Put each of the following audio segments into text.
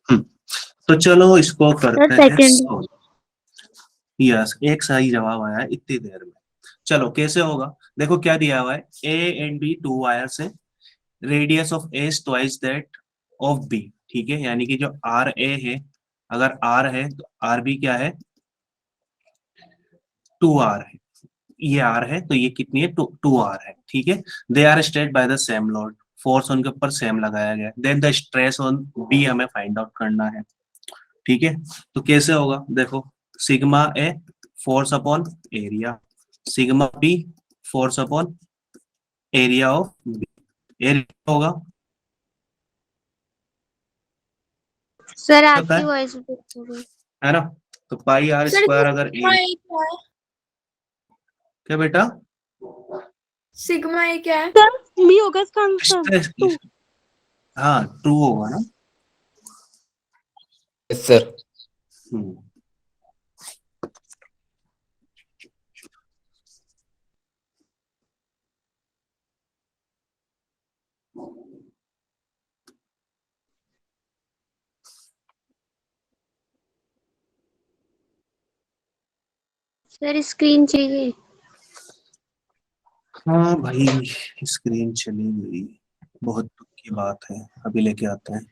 तो चलो इसको करते हैं सेकंड। solve। यस, एक सही जवाब आया है इतनी देर में। चलो कैसे होगा, देखो क्या दिया हुआ है, A and B two wires है, radius of A is twice that of B. ठीक है, यानी कि जो आर ए है, अगर आर है तो आर बी क्या है, 2 आर है। ये आर है तो ये कितनी है, 2 आर है। ठीक है, they are straight by the same load, force उनके ऊपर सेम लगाया गया है। Then the stress on B हमें फाइंड आउट करना है। ठीक है, तो कैसे होगा, देखो sigma A force upon area, sigma B force upon area of B. Area होगा, सर पता आपकी है वॉइस है ना, तो पाई आर स्क्वायर अगर सिग्मा ए, ए क्या है? क्या बेटा, सिग्मा ए क्या है? मी होगा इसका आंसर। स्ट्रेस की, हाँ 2 होगा ना। Yes sir. Hmm, sir screen चली गई। हाँ भाई, स्क्रीन चली गई, बहुत दुख की बात है, अभी लेके आते हैं।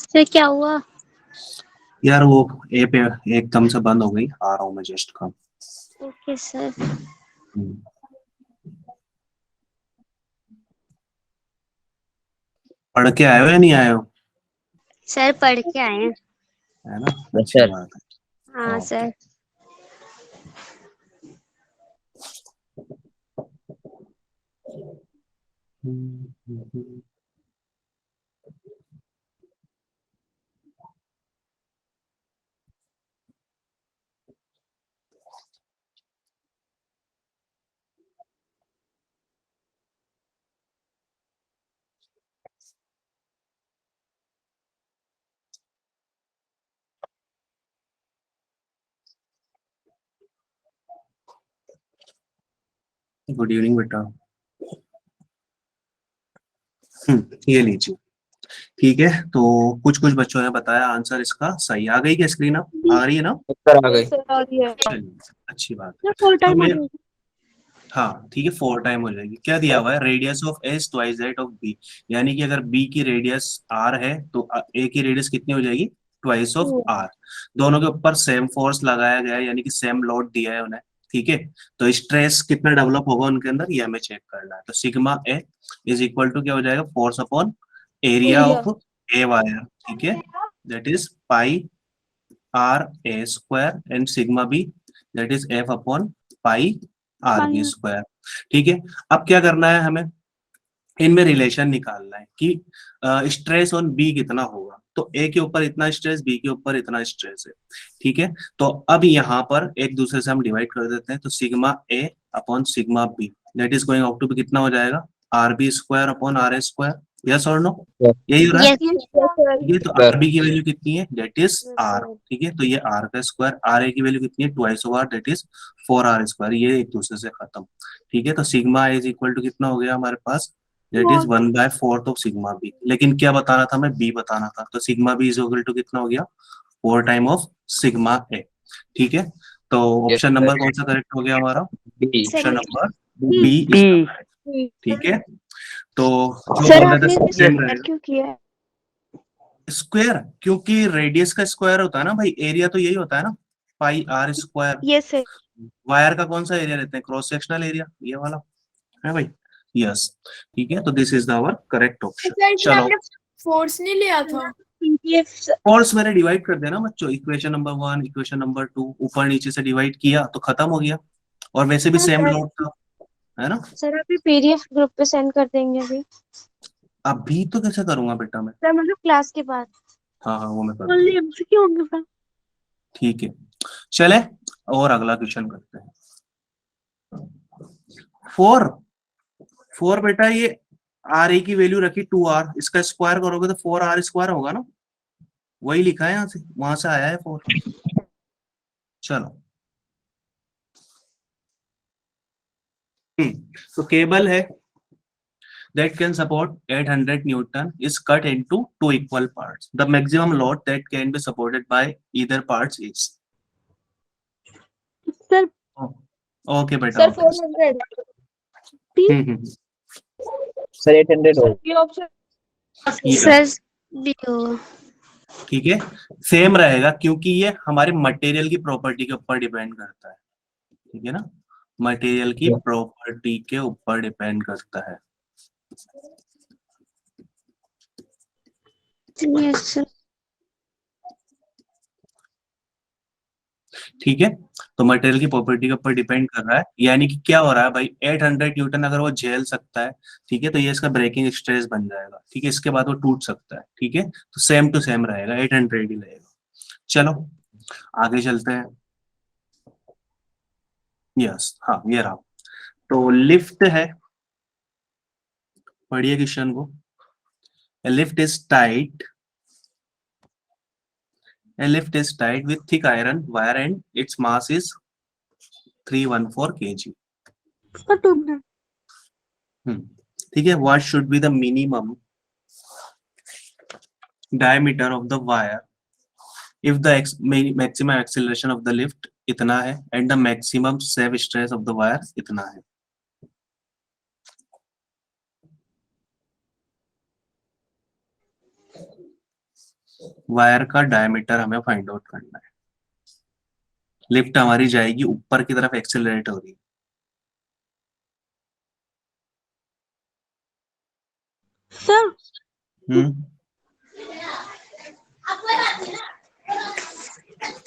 सर क्या हुआ? यार वो ए पे एकदम से बंद हो गई, आ रहा हूँ मैं जस्ट का। Okay sir. पढ़ के आए हो या नहीं आए हो, सर पढ़ के आए हैं। है ना, यस अच्छी सर। बात है। हाँ ओके। सर। गुड इवनिंग बेटा। ये लीजिए। ठीक है, तो कुछ कुछ बच्चों ने बताया आंसर इसका सही आ गई, क्या स्क्रीन अब आ रही है ना, सर आ गई। चलिए अच्छी बात है। फुल तो टाइम हो मैं, जाएगी। हाँ ठीक है 4 टाइम हो जाएगी। क्या दिया हुआ है, radius of S twice that of B, यानी कि अगर बी की रेडियस आर है तो ए की रेडियस कितनी हो जाएगी, ट्वाइस ऑफ आर। दोनों के ऊपर सेम फोर्स लगाया गया है, यानी कि सेम लोड दिया है उन्हें। ठीक है, तो स्ट्रेस कितना डेवलप होगा उनके अंदर, ये हमें चेक करना है। तो sigma A is equal to क्या हो जाएगा, force upon area of A wire. ठीक है, that is pi R A square, and sigma B that is F upon pi R B square. ठीक है, अब क्या करना है हमें, इनमें रिलेशन निकालना है कि स्ट्रेस ऑन बी कितना होगा। तो ए के ऊपर इतना स्ट्रेस, बी के ऊपर इतना स्ट्रेस है। ठीक है, तो अब यहाँ पर एक दूसरे से हम डिवाइड कर देते हैं, तो sigma A upon sigma B that is going out to be कितना हो जाएगा, R B square upon R A square. Yes और नो, यही हो रहा है। ठीक है, तो आर बी की वैल्यू कितनी है, दैट इज आर। ठीक है, तो ये आर का स्क्वायर, आर ए की वैल्यू कितनी है, twice of R that is 4 R square, ये एक दूसरे से खत्म। ठीक है, तो सिग्मा इज इक्वल टू कितना हो गया हमारे पास, that is 1/4 of sigma B. लेकिन क्या बताना था, मैं बी बताना था, तो sigma B is equal to कितना हो गया, 4 टाइम ऑफ सिग्मा ए। ठीक है, तो ऑप्शन नंबर कौन सा करेक्ट हो गया हमारा, B. Option number B is correct. ठीक है, तो जो सर बोल रहे आपने थे सेम रहेगा क्यों किया? स्क्वायर, क्योंकि रेडियस का स्क्वायर होता है ना भाई, एरिया तो यही होता है ना, pi R square. Yes sir. Wire का कौन सा एरिया लेते हैं, क्रॉस सेक्शनल एरिया, ये वाला है भाई। यस, ठीक है, तो this is our correct option. Sir इसमें चलो, आपने फोर्स नहीं लिया था? फोर्स मैंने डिवाइड कर दिया ना बच्चों, इक्वेशन नंबर 1 इक्वेशन नंबर 2 ऊपर नीचे से डिवाइड किया तो खत्म हो गया। और वैसे भी हाँ सेम सर। लोड था, है ना। सर अभी पीडीएफ ग्रुप पे सेंड कर देंगे अभी। अभी तो कैसे करूंगा बेटा मैं। सर मतलब क्लास के बाद। हाँ हाँ वो मैं कर ओनली दूंगा। एमसीक्यू होंगे सर। ठीक है चले, और अगला क्वेश्चन करते हैं। 4 4 बेटा, ये आर ए की वैल्यू रखी 2r, इसका स्क्वायर करोगे तो 4r स्क्वायर होगा ना, वही लिखा है यहाँ से, वहां से आया है 4। चलो तो केबल है that can support 800 Newton is cut into 2 equal parts. The maximum load that can be supported by either parts is. Sir okay बेटा सर ओके। 400। सर 800 हो। ये ऑप्शन। सर बी होगा। ठीक है, सेम रहेगा क्योंकि ये हमारे मटेरियल की प्रॉपर्टी के ऊपर डिपेंड करता है, ठीक है ना, मटेरियल की प्रॉपर्टी के ऊपर डिपेंड करता है। Yes sir. ठीक है, तो मटेरियल की प्रॉपर्टी के ऊपर डिपेंड कर रहा है, यानी कि क्या हो रहा है भाई, 800 न्यूटन अगर वो झेल सकता है, ठीक है, तो ये इसका ब्रेकिंग स्ट्रेस बन जाएगा, ठीक है, इसके बाद वो टूट सकता है, ठीक है, तो सेम टू सेम रहेगा, 800 ही रहेगा। चलो आगे चलते हैं। यस हाँ ये रहा, तो लिफ्ट है, पढ़िए क्वेश्चन को। Lift is tight, a lift is tied with thick iron wire and its mass is 314 kg. Sir 2 minute. ठीक है, what should be the minimum diameter of the wire if the maximum acceleration of the lift इतना है and the maximum self stress of the wire इतना है। Wire का diameter हमें find out करना है। लिफ्ट हमारी जाएगी ऊपर की तरफ, एक्सेलरेट हो रही है। सर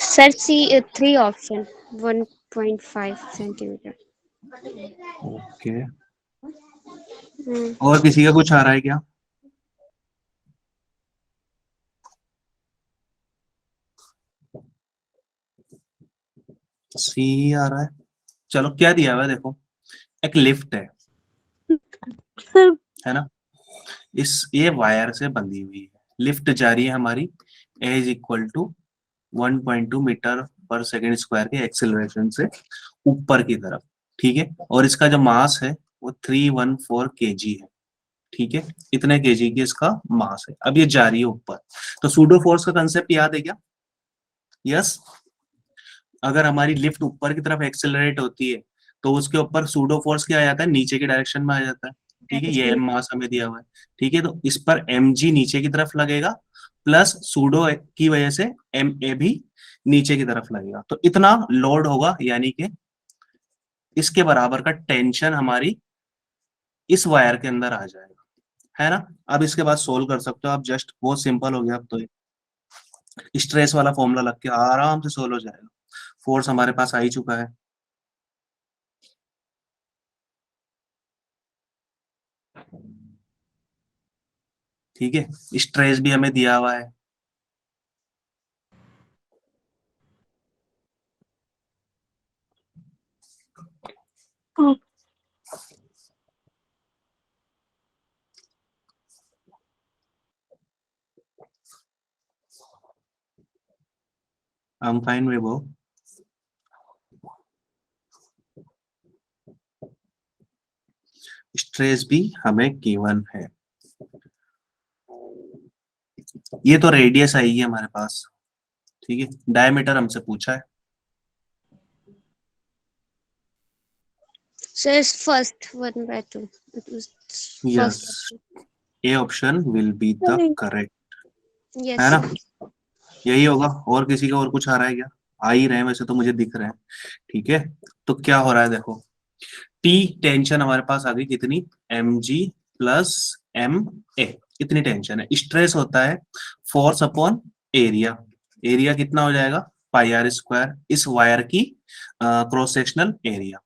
सर सी 3 ऑप्शन 1.5 सेंटीमीटर। ओके, और किसी का कुछ आ रहा है क्या? सी आ रहा है। चलो क्या दिया हुआ है देखो, एक लिफ्ट है, सर है ना, ये वायर से बंधी हुई है, लिफ्ट जा रही है हमारी एज इक्वल टू 1.2 मीटर पर सेकेंड स्क्वायर के एक्सेलरेशन से ऊपर की तरफ, ठीक है, और इसका जो मास है वो 314 केजी है, ठीक है, इतने केजी की इसका मास है। अब ये जा रही है ऊपर, तो सूडो फोर्स का कंसेप्ट याद है क्या? यस, अगर हमारी लिफ्ट ऊपर की तरफ एक्सेलरेट होती है तो उसके ऊपर सूडो फोर्स क्या आ जाता है, नीचे की डायरेक्शन में आ जाता है, ठीक है, ये मास हमें दिया हुआ है, ठीक है, तो इस पर mg नीचे की तरफ लगेगा प्लस सूडो की वजह से ma भी नीचे की तरफ लगेगा, तो इतना लोड होगा, यानी कि इसके बराबर का टेंशन हमारी इस वायर के अंदर आ जाएगा, है ना। अब इसके बाद सोल्व कर सकते हो आप, जस्ट बहुत सिंपल हो गया, अब तो स्ट्रेस वाला फॉर्मूला लग के आराम से सोल्व हो जाएगा। फोर्स हमारे पास आ ही चुका है, ठीक है, स्ट्रेस भी हमें दिया हुआ है, आई एम फाइन with वो। स्ट्रेस भी हमें गिवन है, ये तो रेडियस आई है हमारे पास, ठीक है, डायमीटर हमसे पूछा है। Sir first 1/2 yes, A option will be the correct, yes है ना, यही होगा। और किसी का और कुछ आ रहा है क्या? आ ही रहे हैं वैसे तो, मुझे दिख रहे हैं, ठीक है, तो क्या हो रहा है देखो, टी टेंशन हमारे पास आ गई कितनी, mg प्लस ma, इतनी टेंशन है। स्ट्रेस होता है फोर्स अपॉन एरिया, एरिया कितना हो जाएगा, पाई आर स्क्वायर, इस वायर की क्रॉस सेक्शनल एरिया।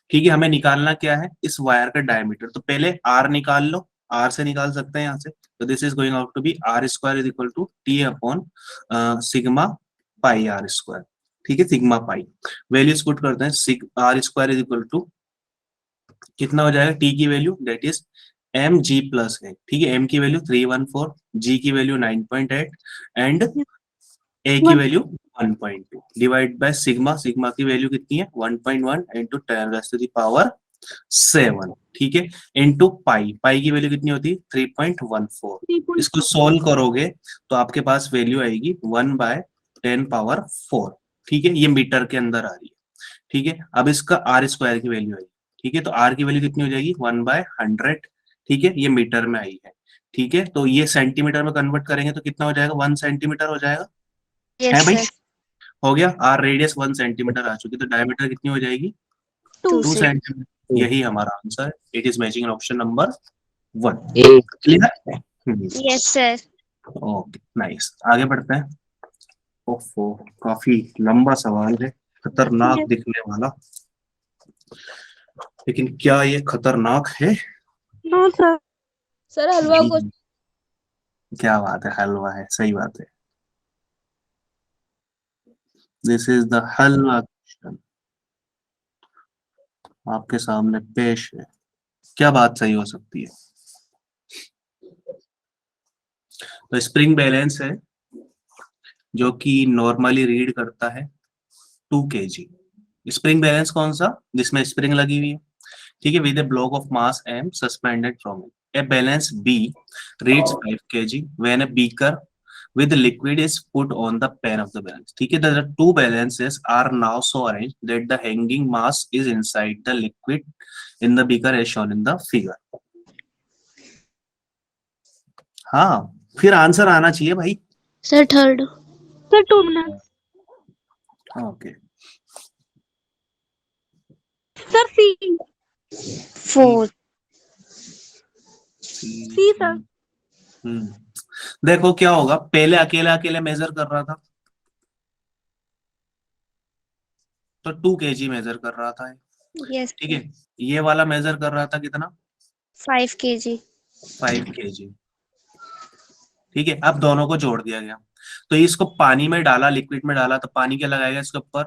ठीक है, हमें निकालना क्या है, इस वायर का डायमीटर। तो पहले आर निकाल लो, आर से निकाल सकते हैं यहाँ से। तो this is going out to be R square is equal to T upon sigma pi R square. ठीक है, सिग्मा पाई वैल्यूज पुट करते हैं। सिग R square is equal to कितना हो जाएगा, टी की value that is M G plus है। ठीक है, एम की वैल्यू 314, जी की वैल्यू 9.8 एंड ए की value 1.2 divide by sigma. Sigma की वैल्यू कितनी है 1.1 into 10 raise to the power 7। ठीक है, इंटू पाई, पाई की वैल्यू कितनी होती है 3.14। इसको सोल्व करोगे तो आपके पास वैल्यू आएगी 1/10⁴। ठीक है, ये मीटर के अंदर आ रही है। ठीक है, अब इसका आर स्क्वायर की वैल्यू आएगी। ठीक है, तो आर की वैल्यू कितनी हो जाएगी 1/100। ठीक है, ये मीटर में आई है। ठीक है, तो ये सेंटीमीटर में कन्वर्ट करेंगे तो कितना हो जाएगा, 1 सेंटीमीटर हो जाएगा। है Yes, भाई, sir. हो गया। आर रेडियस 1 सेंटीमीटर आ चुकी, तो डायमीटर कितनी हो जाएगी 2 2 cm. सेंटीमीटर। यही हमारा आंसर है। It is matching option number 1। A. Clear? Yes, sir. Okay, nice. आगे बढ़ते हैं। ओफो, काफी लंबा सवाल है, खतरनाक दिखने वाला, लेकिन क्या ये खतरनाक है? No sir. सर हलवा को क्या बात है, हलवा है, सही बात है। This is the halwa question आपके सामने पेश है। क्या बात सही हो सकती है? तो स्प्रिंग बैलेंस है जो कि नॉर्मली रीड करता है 2 kg। स्प्रिंग बैलेंस कौन सा, जिसमें स्प्रिंग लगी हुई है। ठीक है, with A block of mass m suspended from it. A balance b reads 5 kg when a beaker with liquid is put on the pan of the balance। ठीक है, the two balances are now so arranged that the hanging mass is inside the liquid in the beaker as shown in the figure। हाँ, फिर answer आना चाहिए भाई। Sir, third. Sir 2 मिनट। Okay, sir C. Fourth. C sir. देखो क्या होगा, पहले अकेले अकेले मेजर कर रहा था तो 2 kg मेजर कर रहा था। Yes, ठीक sir. है, ये वाला मेजर कर रहा था कितना, 5 kg. 5 kg। ठीक है, अब दोनों को जोड़ दिया गया, तो इसको पानी में डाला, लिक्विड में डाला, तो पानी क्या लगाएगा इसके ऊपर,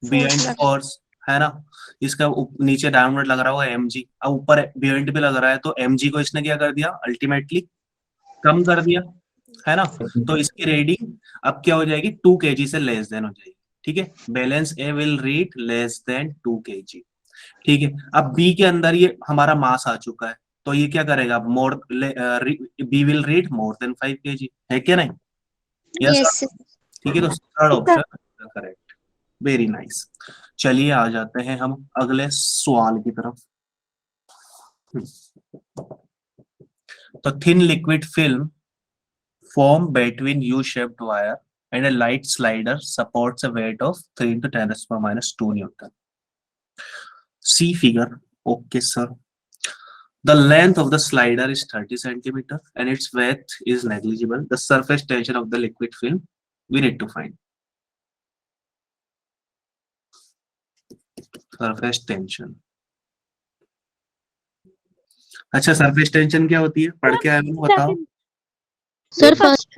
बियॉन्ड लगा- फोर्स, है ना। इसका नीचे डाउनवर्ड लग रहा होगा mg, अब ऊपर बियॉन्ड पे लग रहा है, तो mg को इसने क्या कर दिया, अल्टीमेटली कम कर दिया, है ना। तो इसकी रीडिंग अब क्या हो जाएगी, 2 kg से लेस देन हो जाएगी। ठीक है, balance A will read less than 2 kg। ठीक है, अब बी के अंदर ये हमारा मास आ चुका है, तो ये क्या करेगा, more B will read more than 5 kg, है क्या नहीं? यस। Yes, sir. ठीक है, तो third option correct. Very nice. चलिए आ जाते हैं हम अगले सवाल की तरफ। तो thin liquid film form between U-shaped wire and a light slider supports a weight of 3 into 10 raised to power minus 2 Newton. See figure. Okay, sir. The length of the slider is 30 centimeter and its width is negligible. The surface tension of the liquid film we need to find. Surface tension. अच्छा, surface tension क्या होती है, पढ़ के आए हो, बताओ। Sir, first.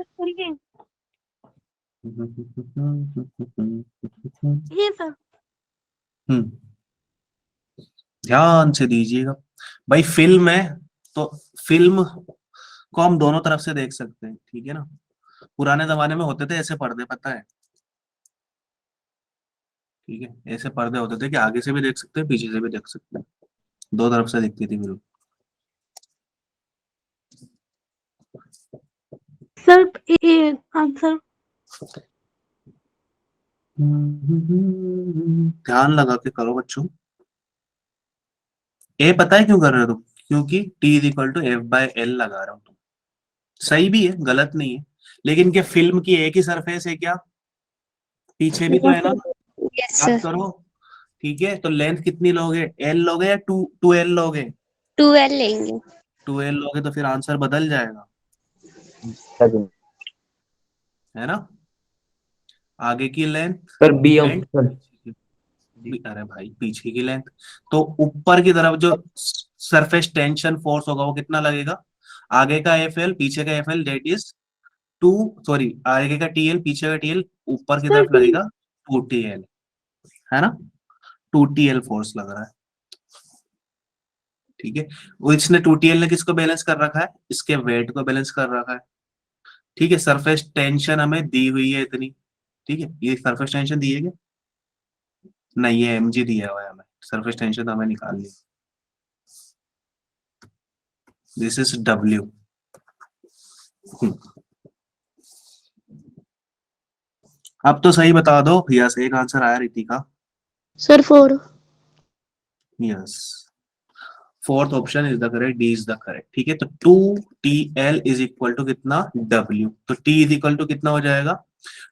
ये सर। ध्यान से दीजिएगा भाई, फिल्म है तो फिल्म को हम दोनों तरफ से देख सकते हैं। ठीक है ना, पुराने जमाने में होते थे ऐसे पर्दे, पता है। ठीक है, ऐसे पर्दे होते थे कि आगे से भी देख सकते हैं, पीछे से भी देख सकते हैं, दो तरफ से दिखती थी फिल्म। Sir A answer. ध्यान लगा के करो बच्चों। ए पता है क्यों कर रहे हो तुम, क्योंकि T is equal to F by L लगा रहा हूं तुम। सही भी है, गलत नहीं है, लेकिन क्या फिल्म की एक ही सरफेस है क्या, पीछे भी तो है ना। Yes, याद sir. करो। ठीक है, तो लेंथ कितनी लोगे, एल लोगे या टू एल लोगे, 12 लेंगे. 2l लोगे तो फिर आंसर बदल जाएगा, है ना। आगे की length sir B and option. अरे भाई पीछे की लेंथ, तो ऊपर की तरफ जो सरफेस टेंशन फोर्स होगा वो कितना लगेगा, आगे का एफ एल पीछे का F L, that is two, sorry आगे का टी एल पीछे का टी एल, ऊपर की सर तरफ टी। लगेगा टू टी एल, है ना, टू टी एल फोर्स लग रहा है। ठीक है, वो इसने टू टी एल ने किसको बैलेंस कर रखा है, इसके वेट को बैलेंस कर रखा है। ठीक है, सरफेस टेंशन हमें दी हुई है इतनी, ठीक है, ये सरफेस टेंशन दी है क्या, नहीं ये एमजी दिया हुआ है हमें, सरफेस टेंशन तो हमें निकालनी है, दिस इज डब्ल्यू। अब तो सही बता दो, यस एक आंसर आया Ritika, sir 4। Yes fourth option is the correct, D is the correct. ठीक है, तो two T L is equal to कितना, डब्ल्यू, तो टी इज इक्वल टू कितना हो जाएगा,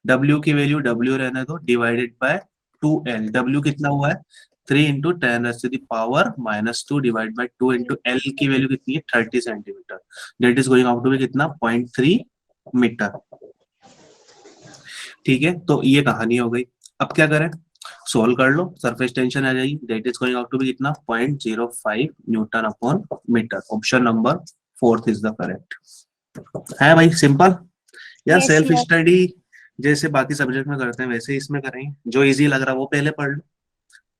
डब्ल्यू की वैल्यू डब्ल्यू रहने दो, divided by two L, W कितना हुआ है 3 × 10⁻⁻² डिवाइड बाय 2 × एल की वैल्यू कितनी है 30 centimetre, that is going out to be कितना 0.3 मीटर। ठीक है, तो ये कहानी हो गई। अब क्या करें, सोल्व कर लो, सरफेस टेंशन आ जाएगी, that is going out to be कितना 0.05 N/मीटर। Option number fourth is the correct, है भाई सिंपल। यार यस सेल्फ सर। स्टडी जैसे बाकी सब्जेक्ट में करते हैं वैसे इसमें करेंगे, जो इजी लग रहा है वो पहले पढ़ लो।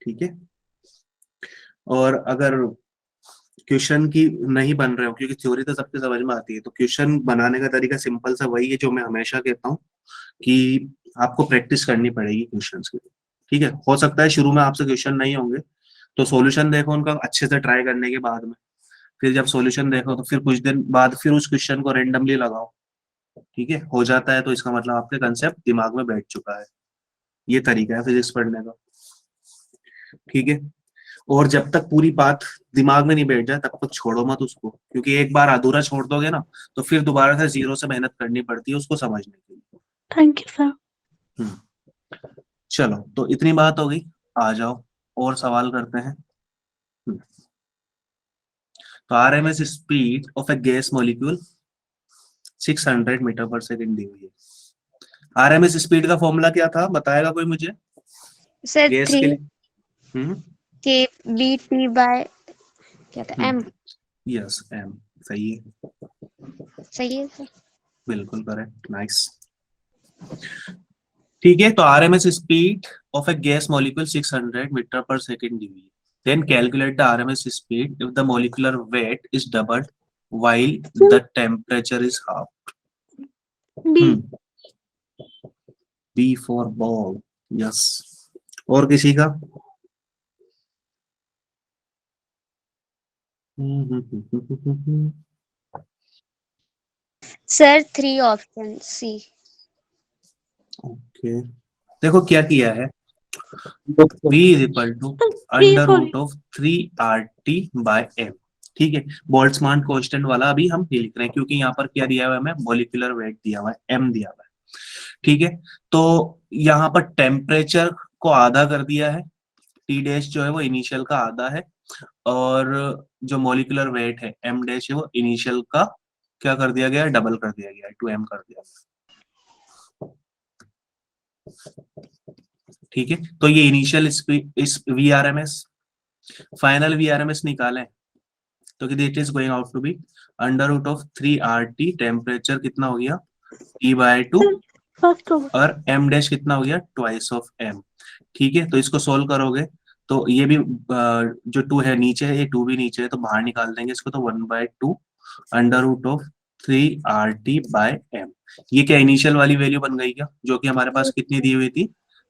ठीक है, और अगर क्वेश्चन की नहीं बन रहे हो, क्योंकि थ्योरी तो सबके समझ में आती है, तो क्वेश्चन बनाने का तरीका सिंपल सा वही है जो मैं हमेशा कहता हूँ कि आपको प्रैक्टिस करनी पड़ेगी क्वेश्चंस की। ठीक है, हो सकता है शुरू में आपसे क्वेश्चन नहीं होंगे, तो सॉल्यूशन देखो उनका अच्छे से ट्राई करने के बाद में, फिर जब सॉल्यूशन देखो तो फिर कुछ दिन बाद फिर उस क्वेश्चन को रेंडमली लगाओ। ठीक है, हो जाता है तो इसका मतलब आपके कंसेप्ट दिमाग में बैठ चुका है। ये तरीका है फिजिक्स पढ़ने का। ठीक है, और जब तक पूरी बात दिमाग में नहीं बैठ जाए तब तक छोड़ो मत उसको, क्योंकि एक बार अधूरा छोड़ दोगे ना तो फिर दोबारा से जीरो से मेहनत करनी पड़ती है उसको समझने के लिए। Thank you sir. हम्म, चलो तो इतनी बात हो गई, आ जाओ और सवाल करते हैं। हम्म, तो RMS speed of a gas molecule 600 metre पर सेकेंड दी हुई है। आरएमएस स्पीड का फॉर्मूला क्या था, बताएगा कोई मुझे, सर गैस के 3 लिए। हम्म के बी टी बाय क्या था एम। यस एम, सही है, सही है सर। बिल्कुल करेक्ट, नाइस। ठीक है, तो RMS speed of a gas molecule 600 metre पर सेकेंड दी हुई है, then calculate the RMS speed if the molecular weight is doubled while the temperature is half. D. B for ball, yes। और किसी का, सर 3 ऑप्शन सी। ओके, देखो क्या किया है, V is equal to three under sorry. Root of 3RT/m। ठीक है, Boltzmann constant वाला अभी हम नहीं लिख रहे हैं, क्योंकि यहाँ पर क्या दिया हुआ है, हमें मोलिकुलर वेट दिया हुआ है, m दिया हुआ है। ठीक है, तो यहाँ पर टेम्परेचर को आधा कर दिया है, टी डैश जो है वो इनिशियल का आधा है, और जो मोलिकुलर वेट है एम डैश है वो इनिशियल का क्या कर दिया गया है, डबल कर दिया गया है, 2m कर दिया गया। ठीक है, तो ये initial is V R M S, final V R M S निकालें तो it is going out to be under root of 3RT, temperature कितना हो गया T/2, फर्स्ट ओवर। और m डैश कितना हो गया ट्वाइस ऑफ m। ठीक है, तो इसको सोल्व करोगे तो ये भी जो 2 है नीचे है, ये 2 भी नीचे है, तो बाहर निकाल देंगे इसको, तो 1/2 अंडर रूट ऑफ 3RT/m। ये क्या इनिशियल वाली वैल्यू बन गई क्या, जो कि हमारे पास कितनी दी हुई थी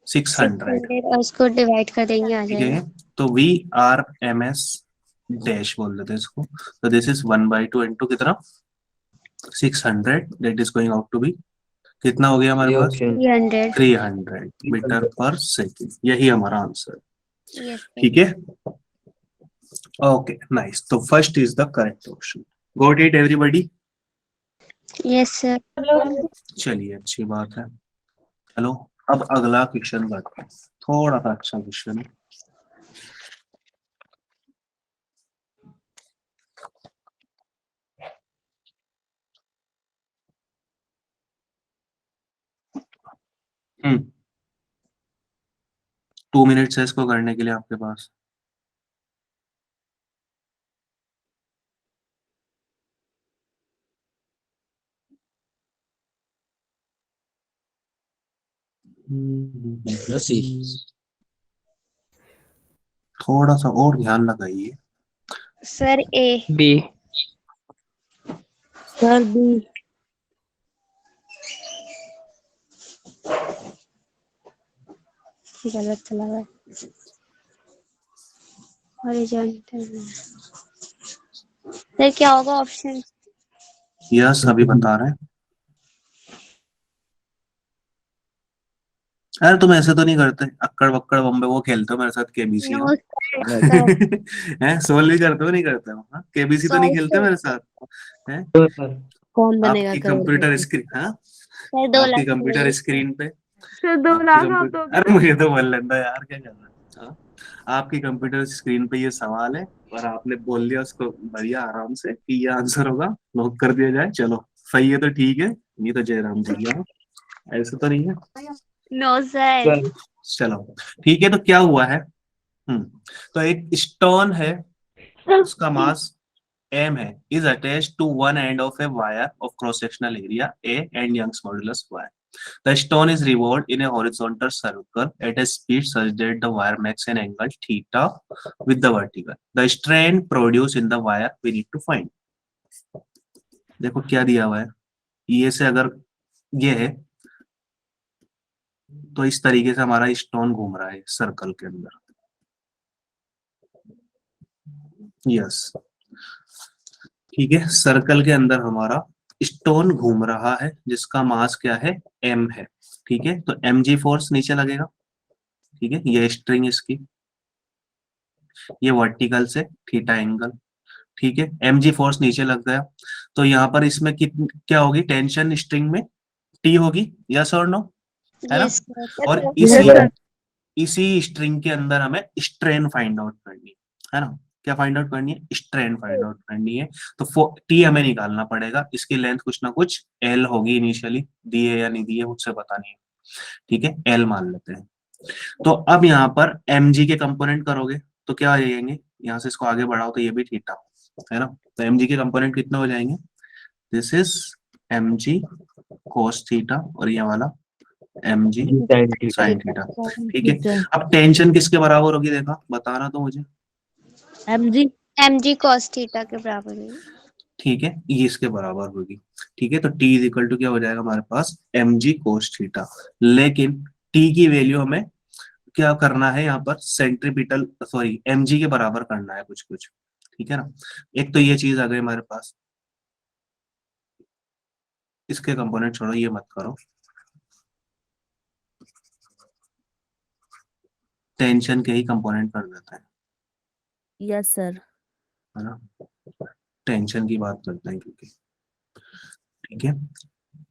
600। 600 और इसको डिवाइड कर देंगे आ ठीक जाएगा। है, तो VRMS डैश बोल देते हैं इसको, तो दिस इज 1/2 इंटू कितना 600, that is going out to be कितना हो गया हमारे ये पास ऑप्शन 300। 300 मीटर पर सेकेंड, यही हमारा आंसर। Yes sir. ठीक है, ओके नाइस, तो first is the correct option, got it everybody. Yes sir. चलिए अच्छी बात है, चलो अब अगला क्वेश्चन करते हैं, थोड़ा सा अच्छा क्वेश्चन। हम्म 2 मिनट्स है इसको करने के लिए आपके पास। थोड़ा सा और ध्यान लगाइए। सर ए। B. Sir, B. गलत चला गया। हॉरिजॉन्टल। सर क्या होगा ऑप्शन? यस, अभी बता रहे हैं। अरे तुम ऐसे तो नहीं करते, अक्कड़ बक्कड़ बम्बे वो खेलते हो मेरे साथ केबीसी नो हो? सर। हैं, सोल्व भी करते हो नहीं करते हो? हाँ, केबीसी तो नहीं सॉल्व खेलते तो मेरे साथ हैं? No, sir. कौन बनेगा आपकी कंप्यूटर करोड़पति? स्क्रीन, हाँ, सर 2 आपकी लाख कंप्यूटर मिलेगा। स्क्रीन पे सर 2 आपकी लाख आप कंप्यूटर, दोगे? अरे मुझे तो बोल लेता यार, क्या कर रहा है? हाँ, आपकी कंप्यूटर स्क्रीन पे ये सवाल है और आपने बोल दिया उसको बढ़िया आराम से कि ये आंसर होगा, लॉक कर दिया जाए। चलो सही है तो ठीक है, नहीं तो जय राम जी की। हाँ, ऐसा तो नहीं है। No sir. Sir. चलो ठीक है, तो क्या हुआ है? तो एक स्टोन है, Sir, उसका B. मास m है, is attached to one end of a wire of cross sectional area a and Young's modulus y. The stone is revolved in a horizontal circle at a speed such that the wire makes an angle theta with the vertical. The strain produced in the wire we need to find. देखो क्या दिया हुआ है, ये से अगर ये है तो इस तरीके से हमारा स्टोन घूम रहा है सर्कल के अंदर। यस, ठीक है, सर्कल के अंदर हमारा स्टोन घूम रहा है जिसका मास क्या है, m है। ठीक है, तो mg फोर्स नीचे लगेगा। ठीक है, ये स्ट्रिंग इसकी, ये वर्टिकल से थीटा एंगल। ठीक है, mg फोर्स नीचे लग गया, तो यहाँ पर इसमें क्या होगी, टेंशन स्ट्रिंग में T होगी, यस और नो, है ना? Yes sir. और Yes, इसी sir. इसी स्ट्रिंग के अंदर हमें स्ट्रेन फाइंड आउट करनी है ना? क्या फाइंड आउट करनी है? स्ट्रेन फाइंड आउट करनी है। तो टी हमें निकालना पड़ेगा, इसकी लेंथ कुछ ना कुछ एल होगी, इनिशियली दी है या नहीं दी है मुझसे पता नहीं है। ठीक है, एल मान लेते हैं। तो अब यहाँ पर mg के कंपोनेंट करोगे तो क्या आ जाएंगे, यहाँ से इसको आगे बढ़ाओ तो ये भी थीटा, है ना? तो mg के कंपोनेंट कितने हो जाएंगे, this is mg cos theta और ये वाला mg Sin theta. sin theta. ठीक है, अब टेंशन किसके बराबर होगी, देखा बताना तो मुझे। MG. mg cos थीटा के बराबर है। ठीक है, ये इसके बराबर होगी। ठीक है, तो t इज इक्वल टू क्या हो जाएगा हमारे पास, mg cos थीटा। लेकिन t की वैल्यू हमें क्या करना है, यहाँ पर सेंट्रीपिटल सॉरी mg के बराबर करना है कुछ कुछ। ठीक है ना, एक तो ये चीज आ गई हमारे पास, इसके कंपोनेंट छोड़ो, ये मत करो, टेंशन के ही कंपोनेंट कर देते हैं, Yes, sir. है ना? टेंशन की बात करते हैं क्योंकि, ठीक है,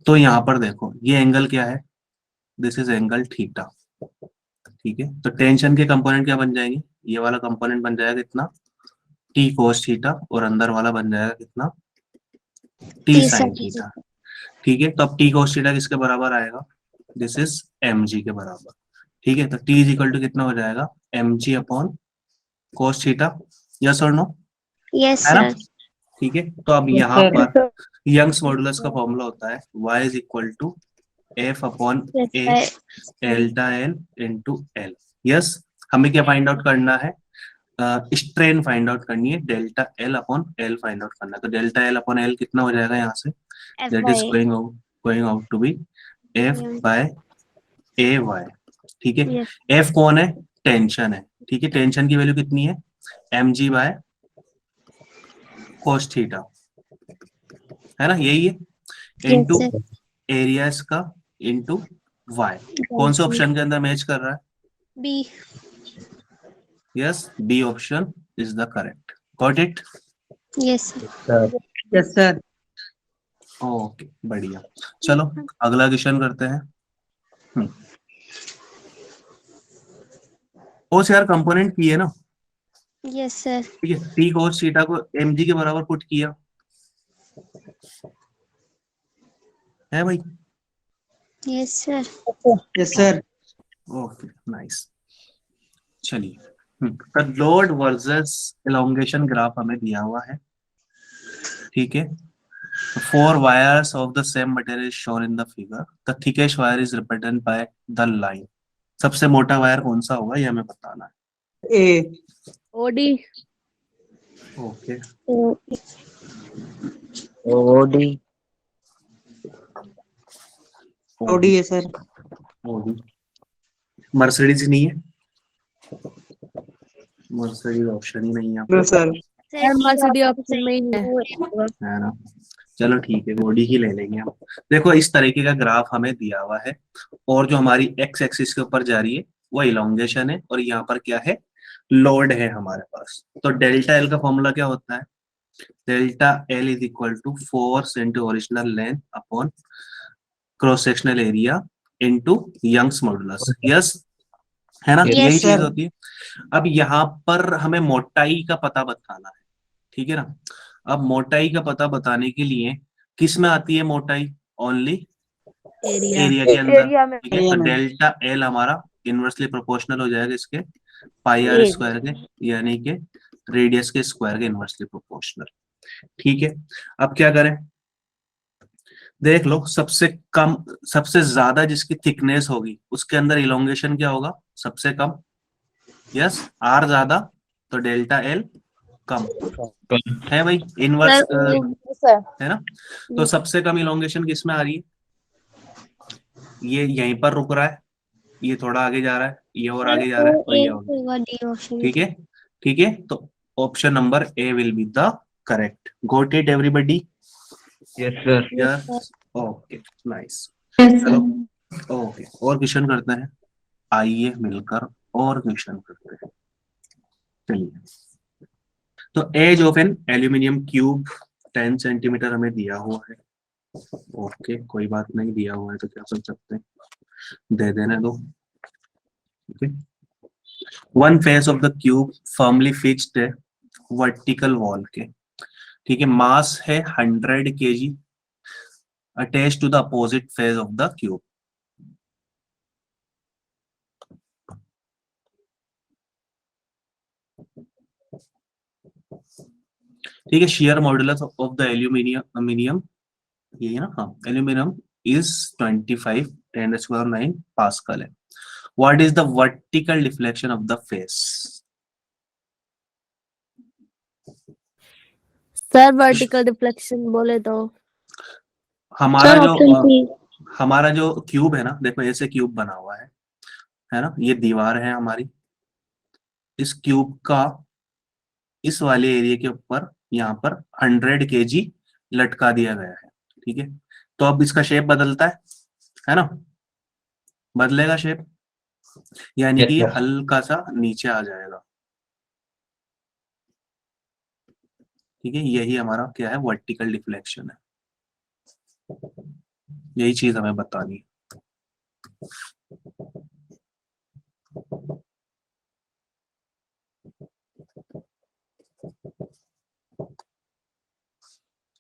तो यहाँ पर देखो ये एंगल क्या है, दिस इज एंगल थीटा। ठीक है, तो टेंशन के कंपोनेंट क्या बन जाएंगे, ये वाला कंपोनेंट बन जाएगा कितना, टी कोस थीटा, और अंदर वाला बन जाएगा कितना, टी साइन थीटा। ठीक है, तो अब टी कोस थीटा किसके बराबर आएगा, दिस इज mg के बराबर। ठीक है, तो t इज इक्वल टू कितना हो जाएगा, mg upon cos theta, yes और नो, यस है ना? सर। ठीक है, तो अब Yes, यहाँ sir. पर यंग्स मॉडुलस का फॉर्मूला होता है y is equal to f upon a delta L into L. Yes, हमें क्या फाइंड आउट करना है, स्ट्रेन फाइंड आउट करनी है, delta L upon L find out करना है। तो डेल्टा एल अपॉन एल कितना हो जाएगा यहाँ से, F that is by going out to be F by A Y. ठीक है, यस एफ कौन है, टेंशन है। ठीक है, टेंशन की वैल्यू कितनी है, M G by cos theta, है ना, यही है, इनटू सर। एरियाज का इनटू वाई। कौन से ऑप्शन के अंदर मैच कर रहा है, B. Yes, B option is the correct, got it. Yes sir. Sir. Yes sir. Okay, बढ़िया। चलो अगला क्वेश्चन करते हैं। कोस यार कंपोनेंट की है ना, यस सर। ठीक है, टी कोस थीटा को mg के बराबर पुट किया है भाई, yes sir. Yes sir. Okay nice. चलिए, तो लोड वर्सेस एलोंगेशन ग्राफ हमें दिया हुआ है, ठीक है। 4 wires of the same material is shown in the figure. The thickest wire is represented by the line. सबसे मोटा वायर कौन सा होगा ये हमें बताना है। A. Audi. Okay, OD. OD है सर। ओडी। मर्सिडीज नहीं है, मर्सिडीज ऑप्शन ही नहीं है नो सर। मर्सिडीज ऑप्शन में ही है ना। चलो ठीक है, ओडी ही ले लेंगे हम। देखो इस तरीके का ग्राफ हमें दिया हुआ है और जो हमारी एक्स एक्सिस के ऊपर जा रही है वो इलोंगेशन है और यहाँ पर क्या है, लोड है हमारे पास। तो डेल्टा एल का फॉर्मूला क्या होता है, delta L is equal to force into original length upon cross sectional area into Young's modulus. Yes, है ना, Yes, यही sir. चीज होती है। अब यहाँ पर हमें मोटाई का पता बताना है, ठीक है ना। अब मोटाई का पता बताने के लिए किस में आती है मोटाई, ओनली एरिया। एरिया के अंदर, एरिया में। ठीक है। Area तो में। डेल्टा एल हमारा इनवर्सली प्रोपोर्शनल हो जाएगा इसके पाई आर Area. स्क्वायर के, यानी कि रेडियस के स्क्वायर के इनवर्सली प्रोपोर्शनल, ठीक है। अब क्या करें, देख लो, सबसे कम सबसे ज्यादा जिसकी थिकनेस होगी उसके अंदर इलोंगेशन क्या होगा, सबसे कम। यस, आर ज्यादा तो डेल्टा एल कम है भाई, इनवर्स सर है ना। तो सबसे कम इलोंगेशन किसमें आ रही है, ये यहीं पर रुक रहा है, ये थोड़ा आगे जा रहा है, ये और आगे जा रहा है और ये और, होगा डी ऑप्शन। ठीक है। ठीक है, तो option number A will be the correct. Got it everybody? Yes, sir. Yes, okay, nice. चलो, ओके, और क्वेश्चन करते हैं, आइए मिलकर और क्वेश्चन करते हैं। चलिए, तो edge of an aluminium cube 10 centimetre हमें दिया हुआ है। ओके, कोई बात नहीं, दिया हुआ है तो क्या कर सकते हैं, दे देना दो। Okay, one face of the cube firmly fixed है वर्टिकल वॉल के, ठीक है। मास है 100 kg attach to the opposite face of the cube. ठीक है, shear modulus of the aluminium ये है ना, हाँ, एल्यूमिनियम इज 25 10⁹ पास्कल है। What is the vertical deflection of the face? Sir vertical deflection बोले तो हमारा सर जो ऑप्शन सी। हमारा जो क्यूब है ना, देखो ऐसे क्यूब बना हुआ है ना, ये दीवार है हमारी, इस क्यूब का इस वाले एरिया के ऊपर यहाँ पर 100 kg लटका दिया गया है, ठीक है। तो अब इसका शेप बदलता है ना, बदलेगा शेप, यानी Yes, कि ये sir. हल्का सा नीचे आ जाएगा, ठीक है। यही हमारा क्या है, वर्टिकल डिफ्लेक्शन है, यही चीज हमें बतानी है।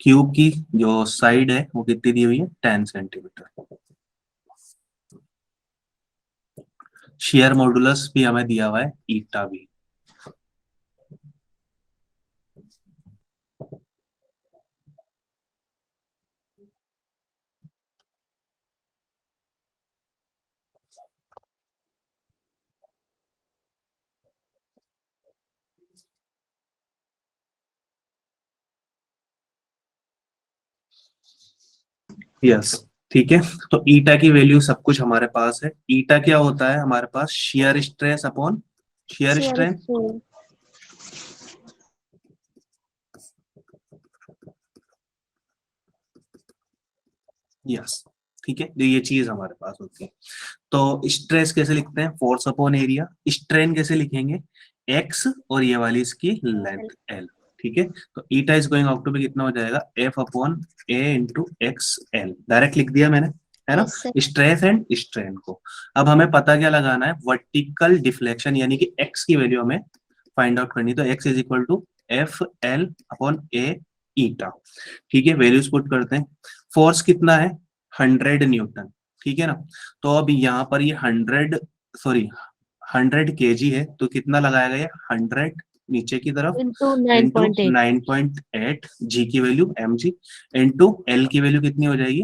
क्यूब की जो साइड है वो कितनी दी हुई है, 10 सेंटीमीटर। शेयर मॉडुलस भी हमें दिया हुआ है, ईटा भी। यस, ठीक है। तो ईटा की वैल्यू सब कुछ हमारे पास है। ईटा क्या होता है हमारे पास, shear stress upon shear strength, yes, ठीक है। तो ये चीज हमारे पास होती है। तो स्ट्रेस कैसे लिखते हैं, फोर्स अपॉन एरिया। स्ट्रेन कैसे लिखेंगे, एक्स और ये वाली इसकी लेंथ एल, ठीक है। तो eta is going out to be कितना हो जाएगा, F upon A into X L, direct लिख दिया मैंने, है ना, स्ट्रेस एंड स्ट्रेन को। अब हमें पता क्या लगाना है, वर्टिकल डिफ्लेक्शन, यानी कि एक्स की वैल्यू हमें फाइंड आउट करनी। तो X is equal to F L upon A eta, ठीक है। वैल्यूज पुट करते हैं। फोर्स कितना है, 100 न्यूटन, ठीक है ना। तो अब यहाँ पर ये 100 सॉरी 100 kg है तो कितना लगाया गया 100 नीचे की तरफ into इंटू 9.8 9.8 जी की वैल्यू mg इंटू एल की वैल्यू कितनी हो जाएगी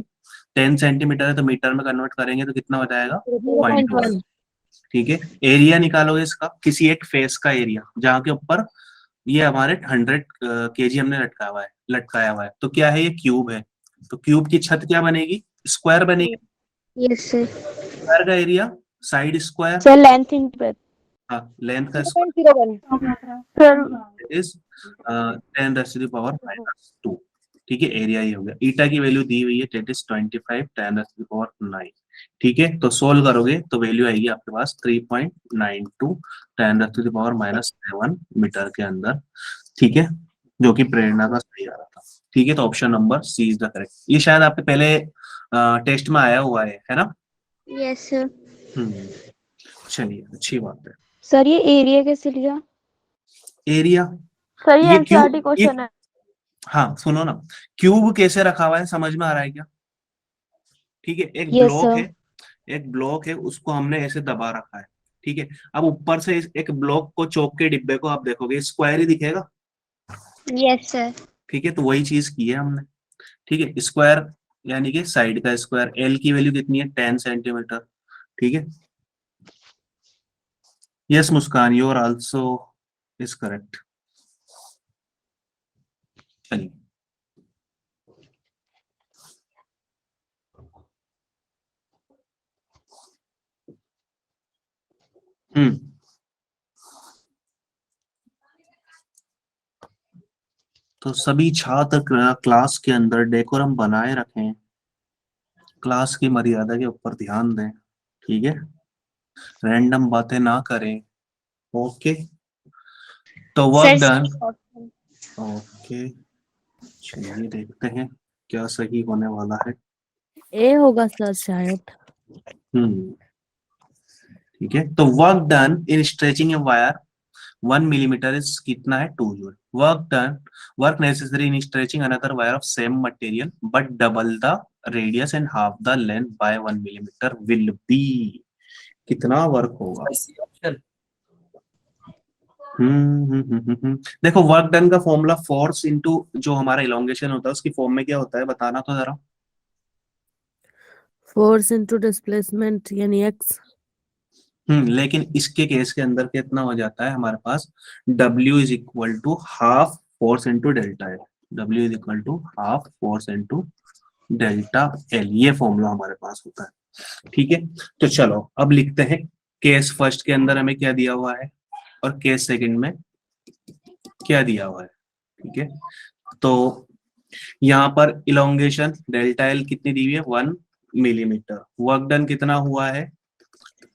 10 सेंटीमीटर है तो मीटर में कन्वर्ट करेंगे तो कितना हो जाएगा 0.1। 0.1 ठीक है, एरिया निकालोगे इसका किसी एक फेस का एरिया जहाँ के ऊपर ये हमारे 100 केजी हमने लटकाया हुआ है तो क्या है ये क्यूब है तो क्यूब की छत क्या बनेगी स्क्वायर बनेगी Yes, sir. स्क्वायर का area side square Sir, length into breadth. हाँ लेंथ का 0.01 Sir, is 10 raise to the power -2। ठीक है, एरिया ये हो गया। ईटा की वैल्यू दी हुई है that is 25 10 raise to the power 9। ठीक है, तो सोल्व करोगे तो वैल्यू आएगी आपके पास 3.92 10 raise to the power -7 metre के अंदर। ठीक है, जो कि प्रेरणा का सही आ रहा था। ठीक है, तो option number C is the correct. ये शायद आपके पहले टेस्ट में आया हुआ है ना? yes, sir. चलिए अच्छी बात है। सर ये एरिया कैसे लिया? एरिया सर ये ये एनसीईआरटी क्यूब क्वेश्चन है। हाँ सुनो ना, क्यूब कैसे रखा हुआ है समझ में आ रहा है क्या? ठीक है, Yes, sir. एक ब्लॉक है उसको हमने ऐसे दबा रखा है। ठीक है, अब ऊपर से एक ब्लॉक को चौक के डिब्बे को आप देखोगे स्क्वायर ही दिखेगा। Yes, sir. ठीक है, तो वही चीज की है हमने। ठीक है, स्क्वायर यानी कि साइड का स्क्वायर। एल की वैल्यू कितनी है 10 सेंटीमीटर। ठीक है, yes Muskan you are also is correct. चलिए तो सभी छात्र क्लास के अंदर डेकोरम बनाए रखें, क्लास की मर्यादा के ऊपर ध्यान दें। ठीक है, रैंडम बातें ना करें। ओके, तो वर्क डन। ओके, चलिए देखते हैं क्या सही होने वाला है। ए होगा सर शायद। ठीक है, तो work done in stretching a wire 1 millimetre is कितना है 2 joule. Work necessary in stretching another wire of same material but double the radius and half the length bye 1 millimetre will be. कितना work होगा? देखो work done का formula force into जो हमारा elongation होता है उसकी फॉर्म में क्या होता है बताना तो जरा। फोर्स इनटू डिस्प्लेसमेंट यानी x। लेकिन इसके केस के अंदर कितना हो जाता है हमारे पास W is equal to half force into delta L. W is equal to half force into delta L, ये फॉर्मूला हमारे पास होता है। ठीक है, तो चलो अब लिखते हैं केस फर्स्ट के अंदर हमें क्या दिया हुआ है और केस सेकंड में क्या दिया हुआ है। ठीक है, तो यहाँ पर इलोंगेशन डेल्टा एल कितनी दी हुई है 1 मिलीमीटर। वर्क डन कितना हुआ है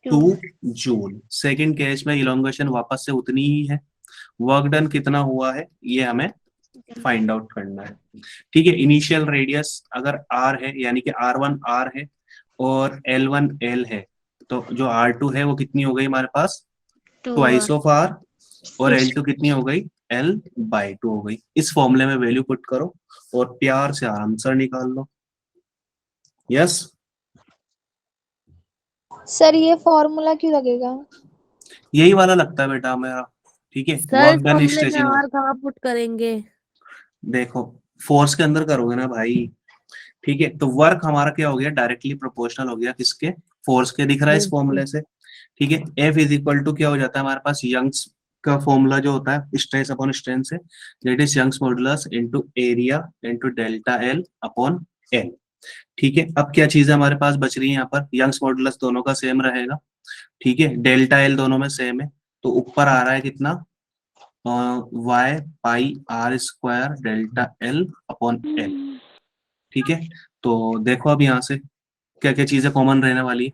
2 जूल। सेकंड केस में इलोंगेशन वापस से उतनी ही है। वर्क डन कितना हुआ है ये हमें फाइंड आउट करना है। ठीक है, इनिशियल रेडियस अगर r है यानी कि r1 r है और l1 l है तो जो r2 है वो कितनी हो गई हमारे पास ट्वाइस ऑफ r और l2 कितनी हो गई l/2 हो गई। इस फॉर्मूले में वैल्यू पुट करो और प्यार से आंसर निकाल लो। यस सर ये फॉर्मूला क्यों लगेगा? यही वाला लगता है बेटा मेरा। ठीक है, सर वर्क इस डन मामले में स्ट्रेचिंग। और कहाँ पुट करेंगे? देखो फोर्स के अंदर करोगे ना भाई। ठीक है, तो वर्क हमारा क्या हो गया डायरेक्टली प्रोपोर्शनल हो गया किसके फोर्स के, दिख रहा है इस फॉर्मूले से। ठीक है, F इज इक्वल टू क्या हो जाता है हमारे पास यंग्स का फॉर्मूला जो होता है स्ट्रेस अपॉन स्ट्रेन से, that is Young's modulus into area into delta L upon L. ठीक है, अब क्या चीज है हमारे पास बच रही है यहाँ पर, यंग्स मॉडुलस दोनों का सेम रहेगा। ठीक है, डेल्टा एल दोनों में सेम है तो ऊपर आ रहा है कितना y पाई r square delta L upon L. ठीक है, तो देखो अब यहाँ से क्या क्या चीजें कॉमन रहने वाली,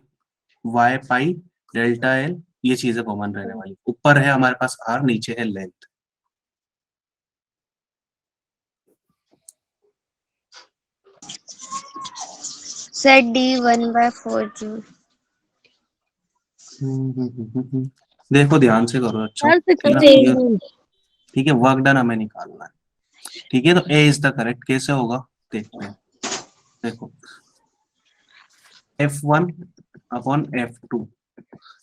y पाई डेल्टा एल ये चीजें कॉमन रहने वाली। ऊपर है हमारे पास r, नीचे है लेंथ। Sir, D 1/4 joule. देखो ध्यान से करो अच्छा सर से ठीक है, करेंगे। ठीक है, वर्क डन हमें निकालना है। ठीक है, तो ए इज द करेक्ट। कैसे होगा देखते हैं। देखो F1 अपॉन F2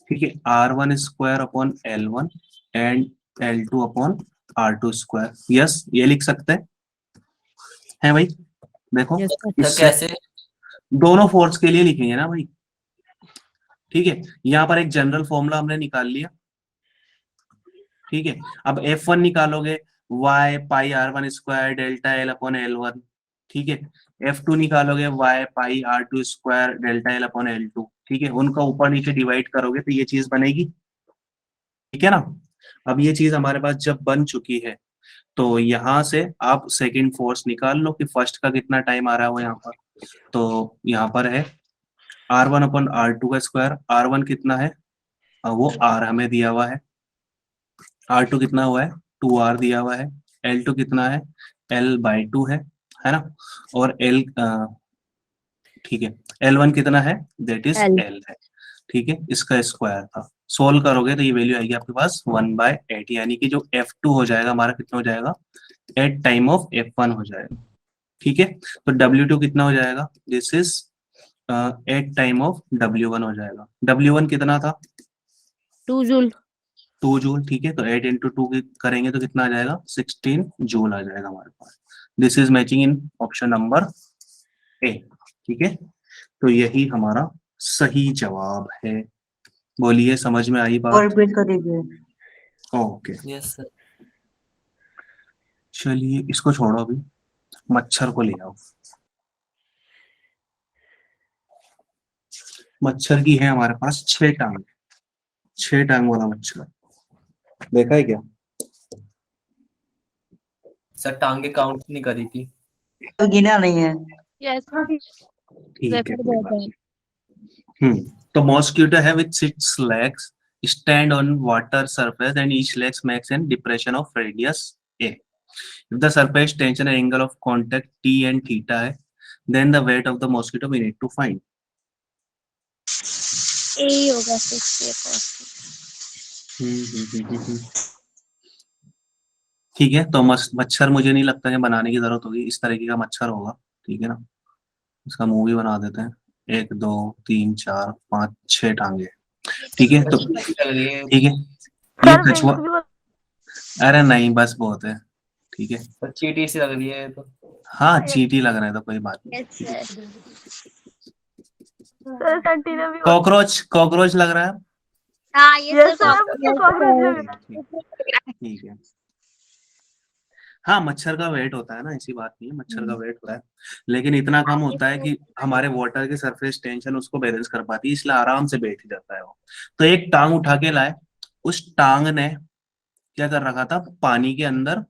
ठीक है, R1 square upon L1 and L2 upon R2 square. Yes, ये लिख सकते हैं भाई। देखो यस सर। सर इससे कैसे? दोनों फोर्स के लिए लिखेंगे ना भाई। ठीक है, यहाँ पर एक जनरल फॉर्मूला हमने निकाल लिया। ठीक है, अब F1 निकालोगे, y पाई R1 square delta L upon L1। ठीक है, F2 निकालोगे, y पाई R2 square delta L upon L2। ठीक है, उनका ऊपर नीचे डिवाइड करोगे तो ये चीज बनेगी। ठीक है ना। अब ये चीज हमारे पास जब बन चुकी है तो यहाँ से आप सेकंड फोर्स निकाल लो कि फर्स्ट का कितना टाइम आ रहा है वो यहाँ पर। तो यहाँ पर है R1 अपॉन R2 का स्क्वायर। R1 कितना है, वो R हमें दिया हुआ है। R2 कितना हुआ है, 2R दिया हुआ है। L2 कितना है, L/2 है ना। और L ठीक है, L1 कितना है, दैट इज L। L है। ठीक है, इसका स्क्वायर था। सोल्व करोगे तो ये वैल्यू आएगी आपके पास 1/8, यानी कि जो F2 हो जाएगा हमारा कितना हो जाएगा, एट टाइम ऑफ F1 हो जाएगा। ठीक है, तो W2 कितना हो जाएगा, this is eight time of W1 हो जाएगा। W1 कितना था, 2 जूल। 2 जूल। ठीक है, तो 8 इंटू 2 करेंगे तो कितना आ जाएगा, 16 जूल आ जाएगा हमारे पास। This is matching in option number A. ठीक है, तो यही हमारा सही जवाब है। बोलिए, समझ में आई और बात? रिपीट कर दीजिए। Okay, yes sir. चलिए इसको छोड़ो, अभी मच्छर को ले आओ। मच्छर की है हमारे पास 6 टांग, 6 टांग वाला मच्छर, देखा है क्या? सर टांगे काउंट नहीं करी थी, तो गिना नहीं है। यस ठीक है, कोई बात नहीं। तो मॉस्किटो है with 6 legs stand on water surface and each legs makes an depression of radius a. If the surface tension and angle of contact T and theta है, then the weight of the mosquito we need to find. ए ही होगा 6 ठीक है, तो मच्छर मुझे नहीं लगता है बनाने की जरूरत होगी, इस तरीके का मच्छर होगा। ठीक है ना, इसका मुंह भी बना देते हैं। 1 2 3 4 5 6 टांगे। ठीक है, तो ठीक है, ये कछुआ, अरे नहीं बस बहुत है। ठीक है, चीटी सी लग रही है तो। हाँ चींटी लग रहा है तो कोई बात नहीं। यस कॉकरोच, कॉकरोच लग रहा है। हाँ ये ठीक है, हाँ मच्छर का वेट होता है ना, ऐसी बात नहीं है, मच्छर का वेट होता है, लेकिन इतना कम होता है कि हमारे वाटर की सरफेस टेंशन उसको बैलेंस कर पाती है, इसलिए आराम से बैठ जाता है वो। तो एक टांग उठा के लाए, उस टांग ने क्या कर रखा था, पानी के अंदर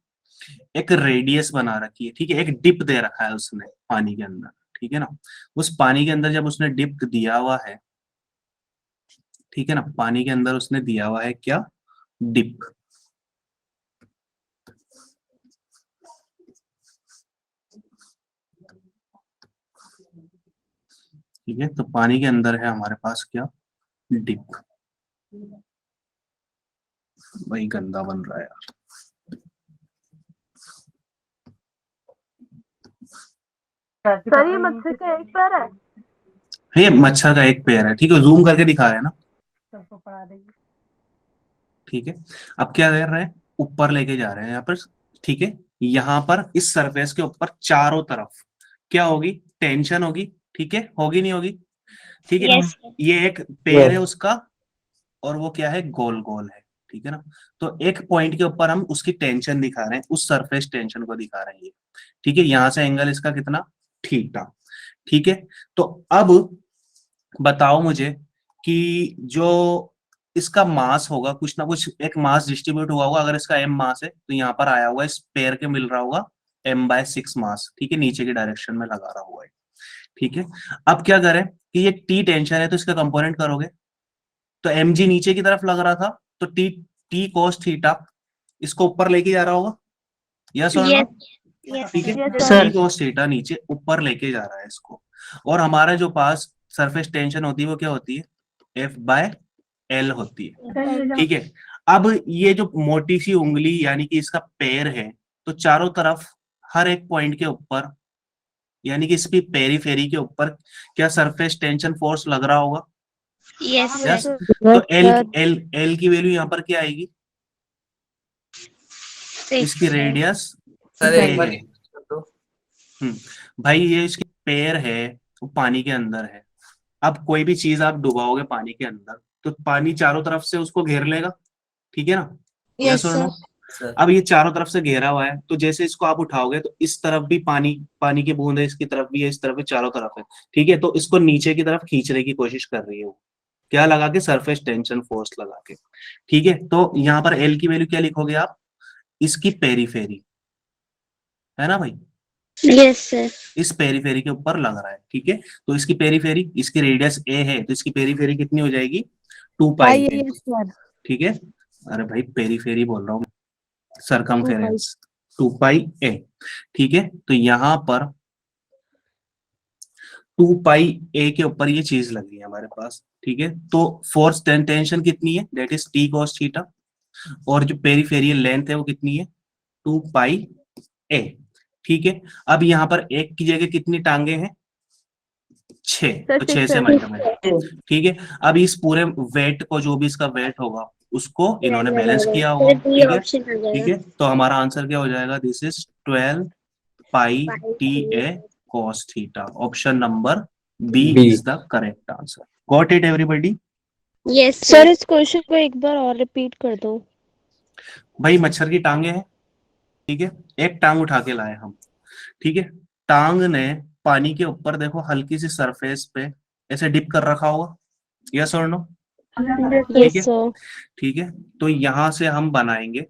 एक रेडियस बना रखी है। ठीक है, एक डिप दे रखा है उसने पानी के अंदर। ठीक है ना, उस पानी के अंदर जब उसने डिप दिया हुआ है, ठीक है ना, पानी के अंदर उसने दिया हुआ है क्या, डिप। ठीक है, तो पानी के अंदर है हमारे पास क्या, डिप। वही गंदा बन रहा है यार। सर ये मच्छर का एक पैर है। ये मच्छर का एक पैर है। ठीक है, जूम करके दिखा रहे हैं ना। सबको पढ़ा देंगे। ठीक है, अब क्या कर रहे हैं, ऊपर लेके जा रहे हैं यहाँ पर। ठीक है, यहाँ पर इस सरफेस के ऊपर चारों तरफ क्या होगी, टेंशन होगी। ठीक है, होगी नहीं होगी? ठीक है, यस ये एक पैर है उसका, और वो क्या है, गोल गोल है। ठीक है ना, तो एक पॉइंट के ऊपर हम उसकी टेंशन दिखा रहे हैं, उस सरफेस टेंशन को दिखा रहे हैं। ठीक है, यहां से एंगल इसका कितना, थीटा। ठीक है, तो अब बताओ मुझे कि जो इसका मास होगा, कुछ ना कुछ एक मास डिस्ट्रीब्यूट हुआ होगा। अगर इसका m मास है तो यहाँ पर आया हुआ इस पेयर के मिल रहा होगा m/6 मास। ठीक है, नीचे की डायरेक्शन में लगा रहा हुआ है। ठीक है, अब क्या करें कि ये t टेंशन है तो इसका कंपोनेंट करोगे, तो mg नीचे की तरफ लग रहा था, तो t cos थीटा इसको ऊपर लेके जा रहा होगा, यस और नो? ठीक है, t cos थीटा नीचे ऊपर लेके जा रहा है इसको। और हमारा जो पास सरफेस टेंशन होती है वो क्या होती है, F/L होती है। ठीक है, अब ये जो मोटी सी उंगली यानी कि इसका पैर है, तो चारों तरफ हर एक पॉइंट के ऊपर यानी कि इसकी पेरीफेरी के ऊपर क्या सरफेस टेंशन फोर्स लग रहा होगा, Yes, यस, sir. तो एल की वैल्यू यहाँ पर क्या आएगी, 6. इसकी रेडियस सर ए एक बार है। repeat कर दो। भाई ये इसकी पैर है, वो पानी के अंदर है। अब कोई भी चीज आप डुबाओगे पानी के अंदर तो पानी चारों तरफ से उसको घेर लेगा, ठीक है ना, यस यस और सर। नो। सर अब ये चारों तरफ से घेरा हुआ है, तो जैसे इसको आप उठाओगे तो इस तरफ भी पानी, पानी की बूंद है, इसकी तरफ भी है, इस तरफ भी, चारों तरफ है, ठीक है। तो इसको नीचे की तरफ खींचने की कोशिश कर रही है वो, क्या लगा के, सरफेस टेंशन फोर्स लगा के, ठीक है। तो यहाँ पर एल की वैल्यू क्या लिखोगे आप, इसकी पेरीफेरी, है ना भाई, Yes, sir. इस पेरीफेरी के ऊपर लग रहा है, ठीक है। तो इसकी पेरीफेरी, इसकी रेडियस ए है, तो इसकी पेरीफेरी कितनी हो जाएगी, 2 पाई ए, सर ठीक है। अरे भाई पेरीफेरी बोल रहा हूँ, 2 पाई। सरकमफेरेंस, 2 पाई ए, ठीक है। तो यहाँ पर 2 पाई ए के ऊपर ये चीज लगी है हमारे पास, ठीक है। तो फोर्स टेंशन कितनी है, that is T cos theta, और जो पेरीफेरियल लेंथ है वो कितनी है, 2 पाई ए, ठीक है। अब यहाँ पर एक की जगह कितनी टांगे हैं, 6, तो 6 से मल्टीप्लाई, ठीक है। अब इस पूरे वेट को, जो भी इसका वेट होगा उसको इन्होंने बैलेंस किया होगा, फिर B ठीक है, option आ ठीक जाएगा. है। तो हमारा आंसर क्या हो जाएगा, this is 12 pi T A cos theta, option number B B। Is the correct answer. Got it everybody. Yes, sir sir. इस क्वेश्चन को एक बार और रिपीट कर दो। भाई मच्छर की टांगे हैं, ठीक है, एक टांग उठा के लाए हम, ठीक है। टांग ने पानी के ऊपर देखो हल्की सी सरफेस पे ऐसे डिप कर रखा होगा, यस और नो, ठीक यस है, सर। ठीक है। तो यहां से हम बनाएंगे,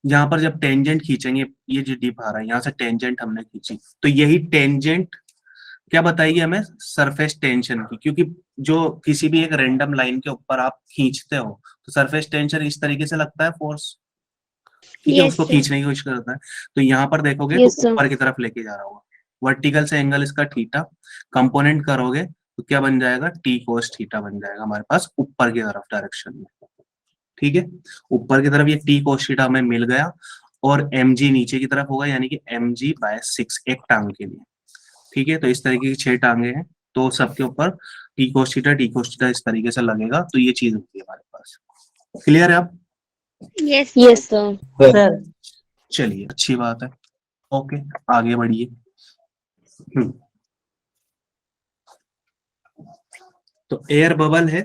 यहाँ पर जब टेंजेंट खींचेंगे, ये जो डिप आ रहा है यहाँ से टेंजेंट हमने खींची, तो यही टेंजेंट क्या बताएगी हमें, सरफेस टेंशन की, क्योंकि जो किसी भी एक रैंडम लाइन के ऊपर आप खींचते हो तो सरफेस टेंशन इस तरीके से लगता है फोर्स, ठीक है, Yes, उसको sir. खींचने की कोशिश करता है। तो यहाँ पर देखोगे तो यस सर। ऊपर की तरफ लेके जा रहा होगा, वर्टिकल से एंगल इसका थीटा, कंपोनेंट करोगे तो क्या बन जाएगा, टी कोस थीटा बन जाएगा हमारे पास ऊपर की तरफ डायरेक्शन में, ठीक है। ऊपर की तरफ ये टी कोस थीटा हमें मिल गया, और एम जी नीचे की तरफ होगा, यानी कि एम जी बाय 6 एक टांग के लिए, ठीक है। तो इस तरीके की 6 टांगे हैं, तो सबके ऊपर टी कोस थीटा इस तरीके से लगेगा, तो ये चीज होती है हमारे पास। क्लियर है आप, Yes, यस sir. सर। चलिए अच्छी बात है, ओके आगे बढ़िए। तो एयर बबल है,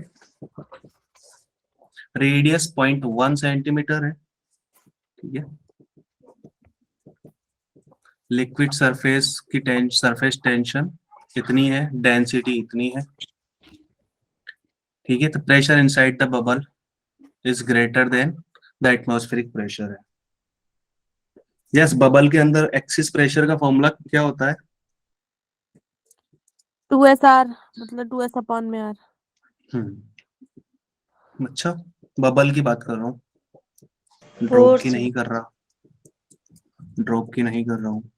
रेडियस 0.1 सेंटीमीटर है, ठीक है। लिक्विड सरफेस की सरफेस टेंशन कितनी है, डेंसिटी इतनी है, ठीक है। तो pressure inside the bubble is greater than the atmospheric pressure है। यस, बबल के अंदर एक्सिस प्रेशर का फॉर्मूला क्या होता है, 2SR मतलब 2S अपॉन में R। अच्छा, बबल की बात कर रहा हूँ, ड्रॉप फोर्स की नहीं कर रहा, ड्रॉप की नहीं कर रहा हूँ।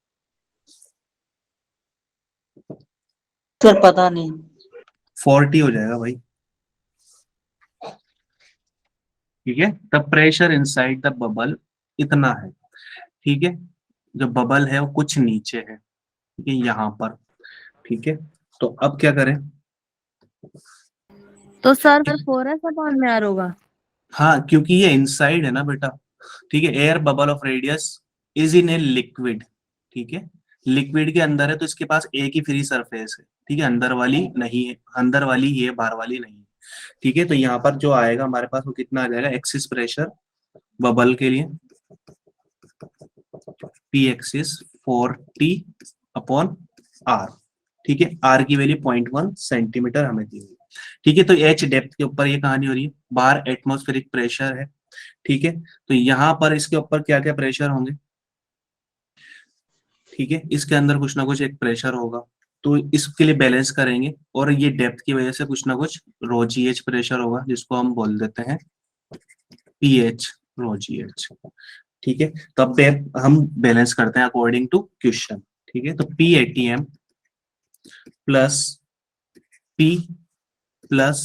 सर पता नहीं। 40 हो जाएगा भाई, ठीक है। The pressure inside the bubble इतना है, ठीक है। जो बबल है वो कुछ नीचे है, ठीक है, यहाँ पर, ठीक है। तो अब क्या करें, तो सर 4S अपॉन में R होगा। हाँ क्योंकि ये इनसाइड है ना बेटा, ठीक है। Air bubble of radius is in a liquid, ठीक है, लिक्विड के अंदर है, तो इसके पास एक ही फ्री सरफेस है, ठीक है, अंदर वाली नहीं है, अंदर वाली ही है, बाहर वाली नहीं है, ठीक है। तो यहाँ पर जो आएगा हमारे पास वो कितना आ जाएगा, एक्सिस प्रेशर बबल के लिए P axis 4T upon are, ठीक है। आर की वैल्यू 0.1 सेंटीमीटर हमें दी हुई, ठीक है। तो एच डेप्थ के ऊपर ये कहानी हो रही है, बाहर एटमॉस्फेरिक प्रेशर है, ठीक है। तो यहाँ पर इसके ऊपर क्या क्या प्रेशर होंगे, ठीक है, इसके अंदर कुछ ना कुछ एक प्रेशर होगा, तो इसके लिए बैलेंस करेंगे, और ये डेप्थ की वजह से कुछ ना कुछ रो जी एच प्रेशर होगा, जिसको हम बोल देते हैं पी एच, रो जी एच, ठीक है। तो अब हम बैलेंस करते हैं अकॉर्डिंग टू क्वेश्चन, ठीक है। तो P ATM plus P plus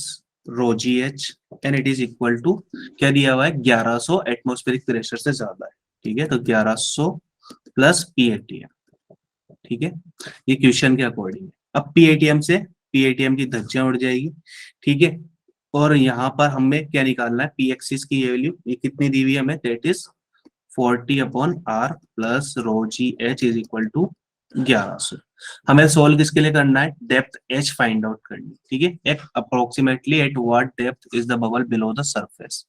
rho G H and it is equal to क्या दिया हुआ है, 1100 एटमॉस्फेरिक प्रेशर से ज्यादा है, ठीक है। तो 1100 प्लस पी एटीएम, ठीक है, ये क्वेश्चन के अकॉर्डिंग है। अब पी एटीएम से PATM की धज्जियां उड़ जाएगी, ठीक है। और यहाँ पर हमें क्या निकालना है, P एक्सिस की ये वैल्यू, ये कितनी दी हुई है हमें, that is 40/R plus rho G H is equal to 1100। हमें सोल्व किसके लिए करना है, डेप्थ H फाइंड आउट करनी है, ठीक है। एक approximately at what depth is the bubble below the surface,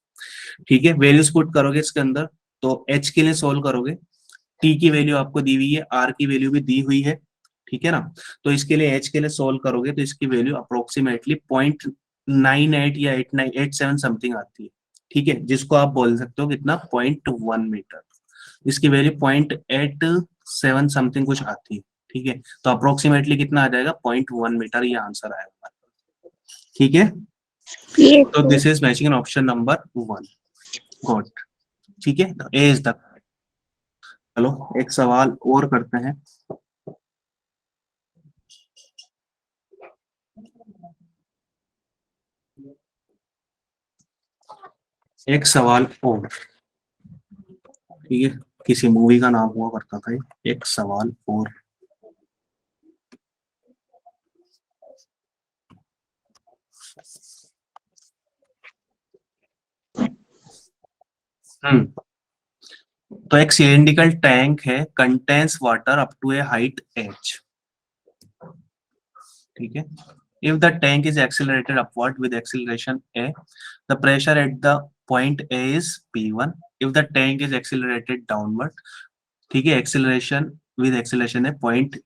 ठीक है। वैल्यूज पुट करोगे इसके अंदर, तो H के लिए सोल्व करोगे, T की वैल्यू आपको दी हुई है, R की वैल्यू भी दी हुई है, ठीक है ना। तो इसके लिए H के लिए सोल्व करोगे तो इसकी वैल्यू अप्रोक्सीमेटली 0.98 या 8987 समथिंग आती है, ठीक है, जिसको आप बोल सकते हो कितना, 0.1 मीटर। इसकी वैल्यू 0.87 समथिंग कुछ आती है, ठीक है। तो अप्रोक्सीमेटली कितना आ जाएगा, 0.1 मीटर, ये आंसर आएगा, ठीक है। Yes, तो sir. This is matching option number 1, good, ठीक है। ए इज द, चलो एक सवाल और करते हैं। एक सवाल और, ठीक है, किसी मूवी का नाम हुआ करता था, एक सवाल और। तो एक सिलिंड्रिकल टैंक है, contains water up to a height h, ठीक है। If the tank is accelerated upward with acceleration a, the pressure at the point a is P1. If the tank is accelerated downward, ठीक है, acceleration with acceleration है point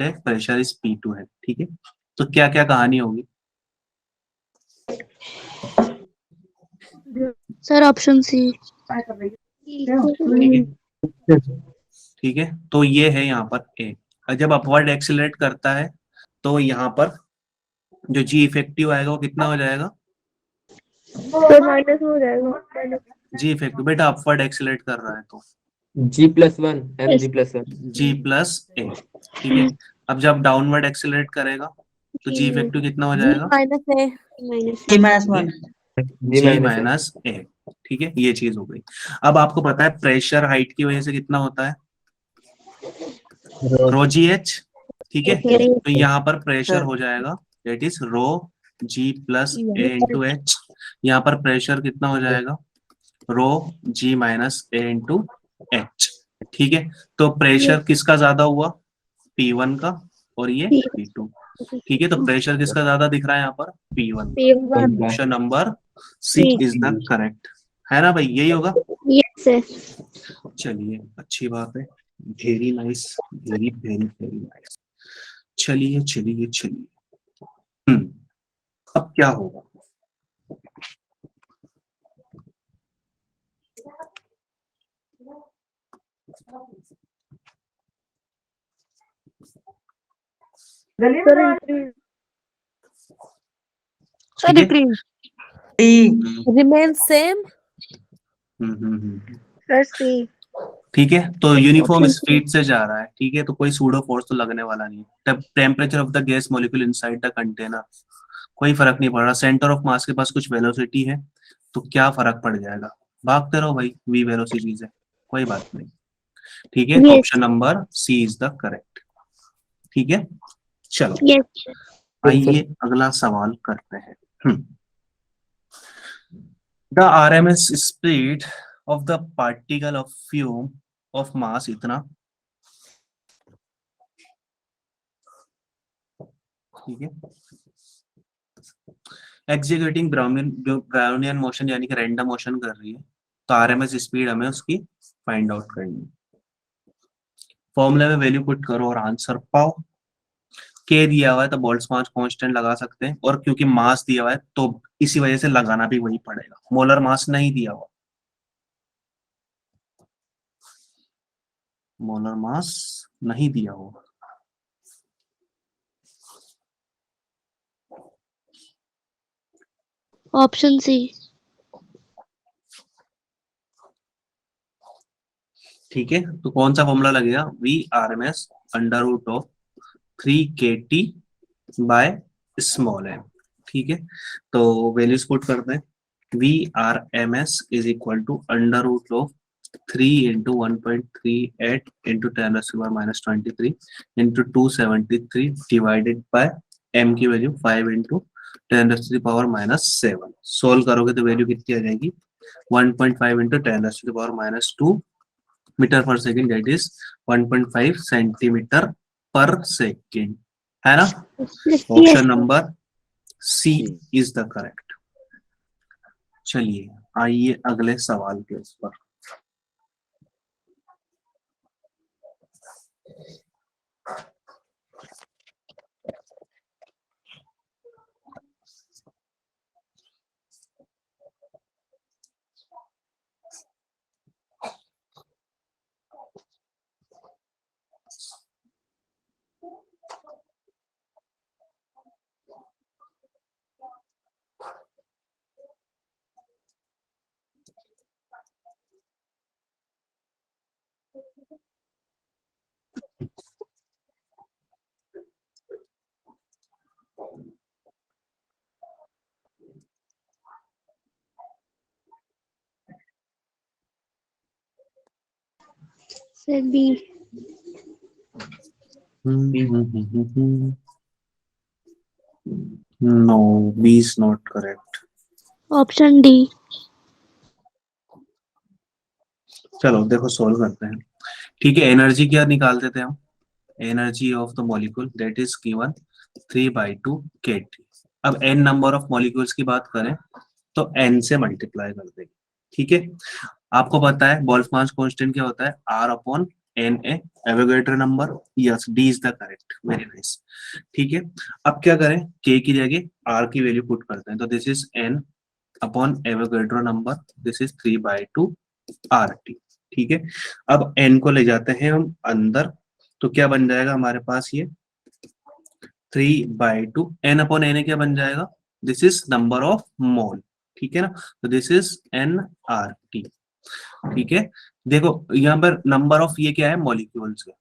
a, pressure is P2 है, ठीक है। तो क्या क्या कहानी होगी, Sir, option C. ठीक है। तो ये है यहाँ पर a, और जब अपवर्ड एक्सेलरेट करता है तो यहाँ पर जो जी इफेक्टिव आएगा वो कितना हो जाएगा, तो माइनस हो जाएगा। जी इफेक्टिव, बेटा अपवर्ड एक्सेलरेट कर रहा है तो G+1 mg+1 G प्लस ए, ठीक है। अब जब डाउनवर्ड एक्सेलरेट करेगा तो जी इफेक्टिव कितना हो जाएगा, माइनस ए T minus 1. G माइनस ए, ठीक है, ये चीज हो गई। अब आपको पता है प्रेशर हाइट की वजह से कितना होता है, रो जी एच, ठीक है। तो यहाँ पर प्रेशर हो जाएगा that is rho G plus A into H, यहाँ पर प्रेशर कितना हो जाएगा, rho G minus A into H, ठीक है। तो प्रेशर किसका ज्यादा हुआ, P1 का, और ये P2, ठीक है। तो प्रेशर किसका ज्यादा दिख रहा है यहाँ पर, P1। Option number C is the correct, है ना भाई, यही होगा। Yes, sir. चलिए अच्छी बात है, very nice, very very very nice. चलिए चलिए चलिए, अब क्या होगा, सर ठीक है? Decrease T. Remain same. Sir C। ठीक है। तो यूनिफॉर्म Option स्पीड से जा रहा है, ठीक है, तो कोई सूडो फोर्स तो लगने वाला नहीं है। Temperature of the gas molecule inside the container, कोई फर्क नहीं पड़ रहा। सेंटर ऑफ मास के पास कुछ वेलोसिटी है, तो क्या फर्क पड़ जाएगा, भागते रहो भाई, वी वेलोसिटी चीज है, कोई बात नहीं, ठीक है। Yes. Option number C is the correct, ठीक है। चलो Yes. आइए अगला सवाल करते हैं। The RMS speed of the particle of fume of mass इतना, ठीक है। एग्जीक्यूटिंग ब्राउनियन मोशन यानी कि रैंडम मोशन कर रही है, तो RMS स्पीड हमें उसकी फाइंड आउट करनी है। फॉर्मूले में वैल्यू पुट करो और आंसर पाओ। के दिया हुआ है तो बोल्ट्जमान कांस्टेंट लगा सकते हैं, और क्योंकि मास दिया हुआ है तो इसी वजह से लगाना भी वही पड़ेगा। मोलर मास नहीं दिया हुआ, मोलर मास नहीं दिया हुआ, Option C. ठीक है। तो कौन सा फॉर्मूला लगेगा, VRMS under root of 3kT by small m, ठीक है। तो वैल्यूज पुट करते हैं, VRMS is equal to under root of 3 into 1.38 into 10⁻⁻23 into 273 divided by m की वैल्यू 5 इंटू 10⁻⁻7। सोल्व करोगे तो वैल्यू कितनी आ जाएगी 1.5 इंटू 10⁻⁻2 मीटर पर सेकेंड, दैट इज 1.5 सेंटीमीटर पर सेकेंड, है ना। Option number C is the correct. चलिए आइए अगले सवाल के उस पर। Sir, B. No, B is not correct. Option D. चलो देखो सोल्व करते हैं। ठीक है, एनर्जी क्या निकालते थे हम, energy of the molecule that is given 3/2 kT। अब n नंबर ऑफ मॉलिक्यूल्स की बात करें तो n से मल्टीप्लाई कर देंगे। ठीक है, आपको पता है बोल्ट्जमान कांस्टेंट क्या होता है, R/Na, Avogadro number. Yes, D is the correct, very nice. ठीक है, अब क्या करें, K की जगह R की वैल्यू पुट करते हैं, तो this is n upon Avogadro number, this is 3/2 RT। ठीक है, अब n को ले जाते हैं हम अंदर, तो क्या बन जाएगा हमारे पास ये 3/2 n अपॉन na क्या बन जाएगा, this is number of mole. ठीक है ना, तो दिस इज nRT। ठीक है, देखो यहाँ पर नंबर ऑफ ये क्या है, मॉलिक्यूल्स है,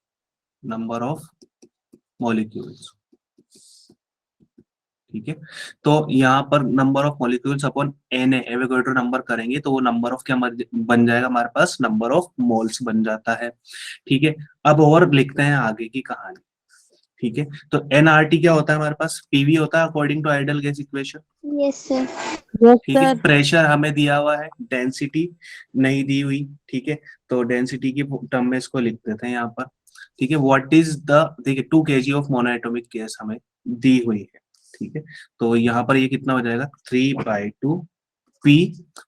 नंबर ऑफ मॉलिक्यूल्स। ठीक है, तो यहाँ पर number of molecules upon Na Avogadro number करेंगे तो वो नंबर ऑफ क्या बन जाएगा हमारे पास, नंबर ऑफ मोल्स बन जाता है। ठीक है, अब और लिखते हैं आगे की कहानी। ठीक है, तो nRT क्या होता है हमारे पास, PV होता है according to ideal gas equation. Yes, sir. Yes, ठीक है, sir. प्रेशर हमें दिया हुआ है, डेंसिटी नहीं दी हुई। ठीक है, तो डेंसिटी की टर्म में इसको लिख देते हैं यहाँ पर। ठीक है, व्हाट इज द, देखिए 2 kg ऑफ मोनोएटॉमिक गैस हमें दी हुई है। ठीक है, तो यहाँ पर ये कितना हो जाएगा 3/2 P,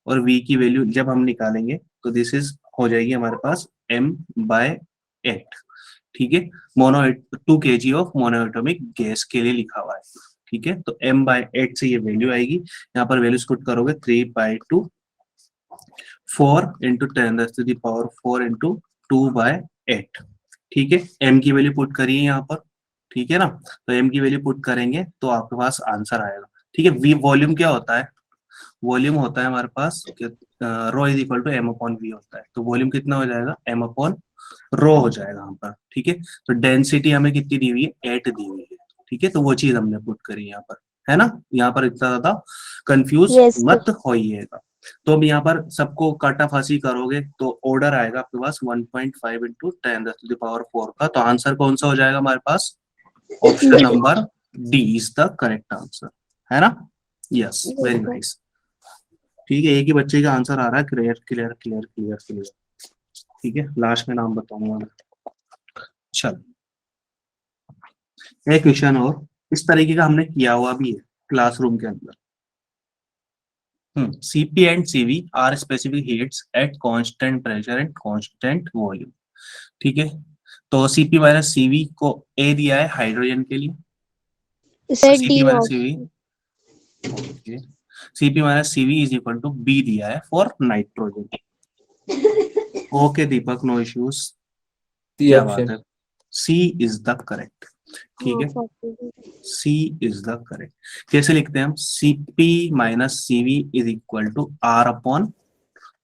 और V की वैल्यू जब हम निकालेंगे तो दिस इज हो जाएगी हमारे पास m/8। ठीक है, 2 kg ऑफ मोनोएटॉमिक गैस के लिए लिखा हुआ है। ठीक है, तो m/8 से ये वैल्यू आएगी, यहाँ पर वैल्यूज पुट करोगे 3/2 4 इंटू 10⁻⁴ इंटू 2/8। ठीक है, m की वैल्यू पुट करिए यहाँ पर। ठीक है ना, तो m की वैल्यू पुट करेंगे तो आपके पास आंसर आएगा। ठीक है, v वॉल्यूम क्या होता है, वॉल्यूम होता है हमारे पास रो इज इक्वल टू m/v होता है, तो वॉल्यूम कितना हो जाएगा m/रो हो जाएगा यहाँ पर। ठीक है, तो डेंसिटी हमें कितनी दी हुई है, 8 दी हुई है। ठीक है, तो वो चीज हमने पुट करी यहाँ पर, है ना। यहाँ पर इतना ज्यादा कंफ्यूज Yes, sir. मत होइएगा। तो अब यहाँ पर सबको काटाफासी करोगे तो ऑर्डर आएगा आपके पास 1.5 इंटू 10⁻⁴ का, तो आंसर कौन सा हो जाएगा हमारे पास, option number D is the correct answer, है ना। Yes, very nice. ठीक है, एक ही बच्चे का आंसर आ रहा है, clear clear clear clear clear. ठीक है, लास्ट में नाम बताऊंगा मैं। चल एक क्वेश्चन और इस तरीके का हमने किया हुआ भी है क्लासरूम के अंदर। Cp and Cv are specific heats at constant pressure and constant volume. ठीक है, तो Cp माइनस Cv को A दिया है हाइड्रोजन के लिए, Sir, Cp D minus option. Cv, Cp minus Cv is equal to B दिया है for nitrogen. Okay Deepak, no issues, C क्या बात ऑप्शन। है, C इज द करेक्ट। ठीक है, C इज द करेक्ट। कैसे लिखते हैं हम, Cp minus Cv is equal to R upon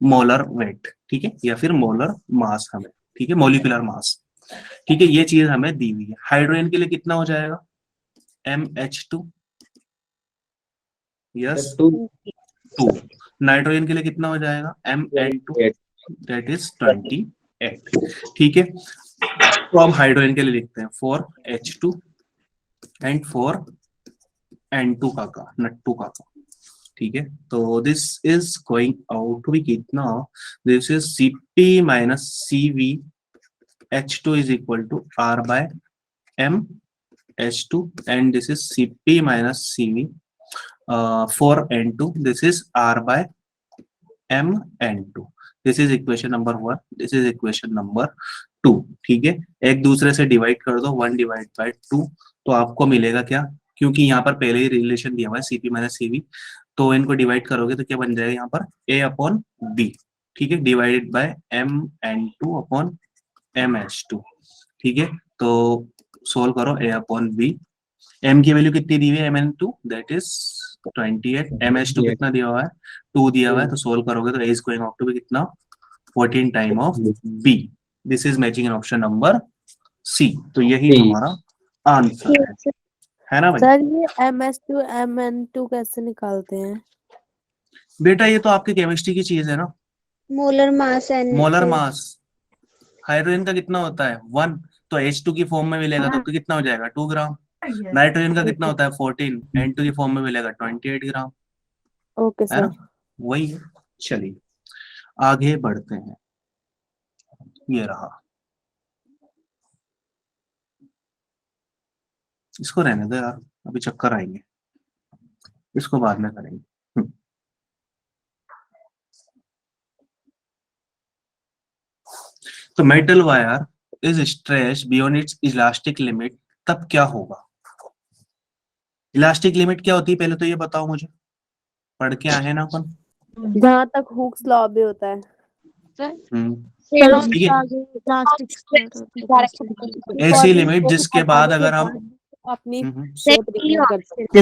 molar weight. ठीक है, या फिर मोलर मास हमें, ठीक है, मोलिकुलर मास। ठीक है, ये चीज हमें दी हुई है। हाइड्रोजन के लिए कितना हो जाएगा, MH2, यस 2। नाइट्रोजन के लिए कितना हो जाएगा, MN2, दैट इज 28। ठीक है, तो हम हाइड्रोजन के लिए लिखते हैं 4H2 एंड 4 N2 काका, नट्टू काका, ठीक है। तो this is going out to be कितना, this is Cp minus Cv H2 is equal to R by M H2 and this is Cp minus Cv for N2, this is R by M N2. This is equation number 1, this is equation number 2, ठीक है। एक दूसरे से divide कर दो, 1 divide by 2, तो आपको मिलेगा क्या, क्योंकि यहाँ पर पहले ही रिलेशन दिया हुआ है Cp माइनस Cv, तो इनको डिवाइड करोगे तो क्या बन जाएगा यहाँ पर A अपॉन B, ठीक है, divided by MN2 upon MH2, ठीक है। तो सोल्व करो A अपॉन B, M की वैल्यू कितनी दी हुई है MN2 दैट इज 28, MH2 कितना दिया हुआ है 2 दिया हुआ है, तो सोल्व करोगे तो A is going out to be कितना 14 time of B। This is matching in option number C, तो यही हमारा आंसर है ना भाई। सर ये MS2 MN2 कैसे निकालते हैं? बेटा ये तो आपके केमिस्ट्री की चीज है ना, molar mass and molar mass. Hydrogen का कितना होता है 1, तो H2 की फॉर्म में मिलेगा तो कितना हो जाएगा 2 ग्राम। नाइट्रोजन का कितना होता है 14, N2 की फॉर्म में मिलेगा 28 ग्राम, ओके है सर। ना, वही है। चलिए आगे बढ़ते हैं, ये रहा, इसको रहने दो यार, अभी चक्कर आएंगे, इसको बाद में करेंगे। तो metal wire is stretch beyond it's elastic limit, तब क्या होगा। इलास्टिक लिमिट क्या होती है पहले तो ये बताओ मुझे, पढ़ के आए हैं ना अपन। जहाँ तक हुक्स लॉ भी होता है। ठीक है, ऐसी लिमिट जिसके बाद अगर हम अपनी ये ये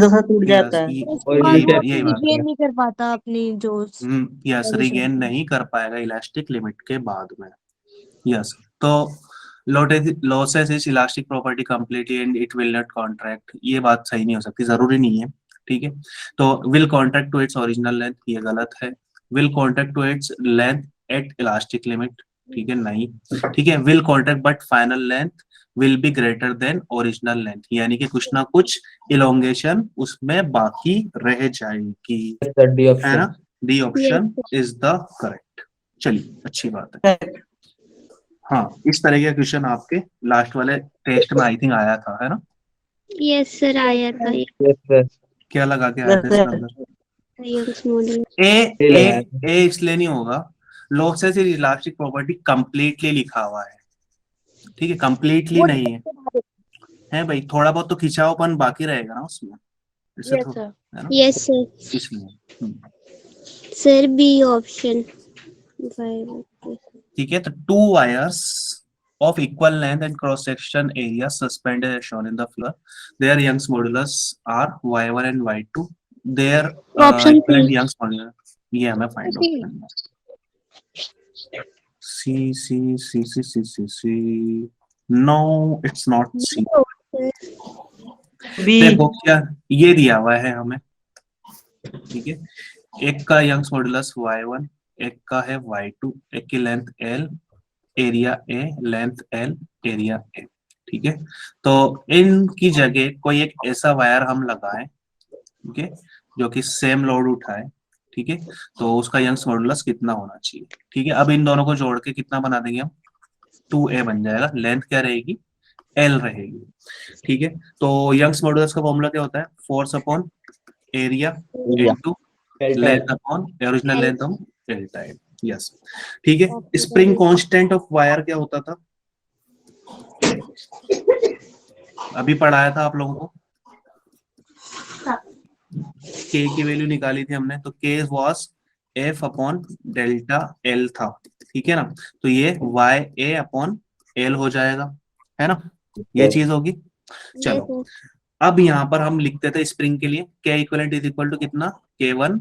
तो सर टूट जाता है। यही बात है, नहीं कर पाता अपनी जो यस, रिगेन नहीं कर पाएगा इलास्टिक लिमिट के बाद में, यस। तो losses is elastic property completely and it will not contract, ये बात सही नहीं हो सकती, जरूरी नहीं है, ठीक है। तो will contract to its original length, ये गलत है। will contract to its length at elastic limit, ठीक है, नहीं, ठीक है। will contract but final length will be greater than original length, यानी कि कुछ ना कुछ elongation उसमें बाकी रह जाएगी, है ना। D option is the correct. चलिए अच्छी बात है। हाँ, इस तरह का क्वेश्चन आपके लास्ट वाले टेस्ट में आई थिंक आया था, है ना। यस सर आया था क्या लगा के आया था इसके अंदर, यंग्स मॉडल। ए इसलिए नहीं होगा, losses is elastic property completely लिखा हुआ है, ठीक है, कंप्लीटली नहीं है भाई, थोड़ा बहुत तो खिंचावपन बाकी रहेगा ना उसमें, इससे तो, है ना। Yes sir. इसलिए सर बी ऑप्शन, ठीक है। तो 2 wires of equal length and cross section area suspended as shown in the figure, their Young's modulus are y1 and y2, their Option equivalent C. Young's modulus, ये हमें find out करना है। C, no it's not C। देखो क्या ये दिया हुआ है हमें, ठीक है, एक का यंग्स मॉडुलस y1, एक का है y2, एक की length l, area a, length l, area a, ठीक है। तो इनकी जगह कोई एक ऐसा वायर हम लगाएं, ठीक है, जो कि सेम लोड उठाए, ठीक है, तो उसका यंग्स मॉडुलस कितना होना चाहिए, ठीक है। अब इन दोनों को जोड़ के कितना बना देंगे हम, 2a बन जाएगा, लेंथ क्या रहेगी l रहेगी, ठीक है। तो यंग्स मॉडुलस का फॉर्मूला क्या होता है, force upon area into length upon original length of delta L, yes, ठीक है। स्प्रिंग कांस्टेंट ऑफ वायर क्या होता था, अभी पढ़ाया था आप लोगों को, K की वैल्यू निकाली थी हमने, तो K was F upon delta L था, ठीक है ना। तो ये YA अपॉन L हो जाएगा, है ना, ये चीज होगी। चलो अब यहाँ पर हम लिखते थे स्प्रिंग के लिए K equivalent is equal to कितना, K1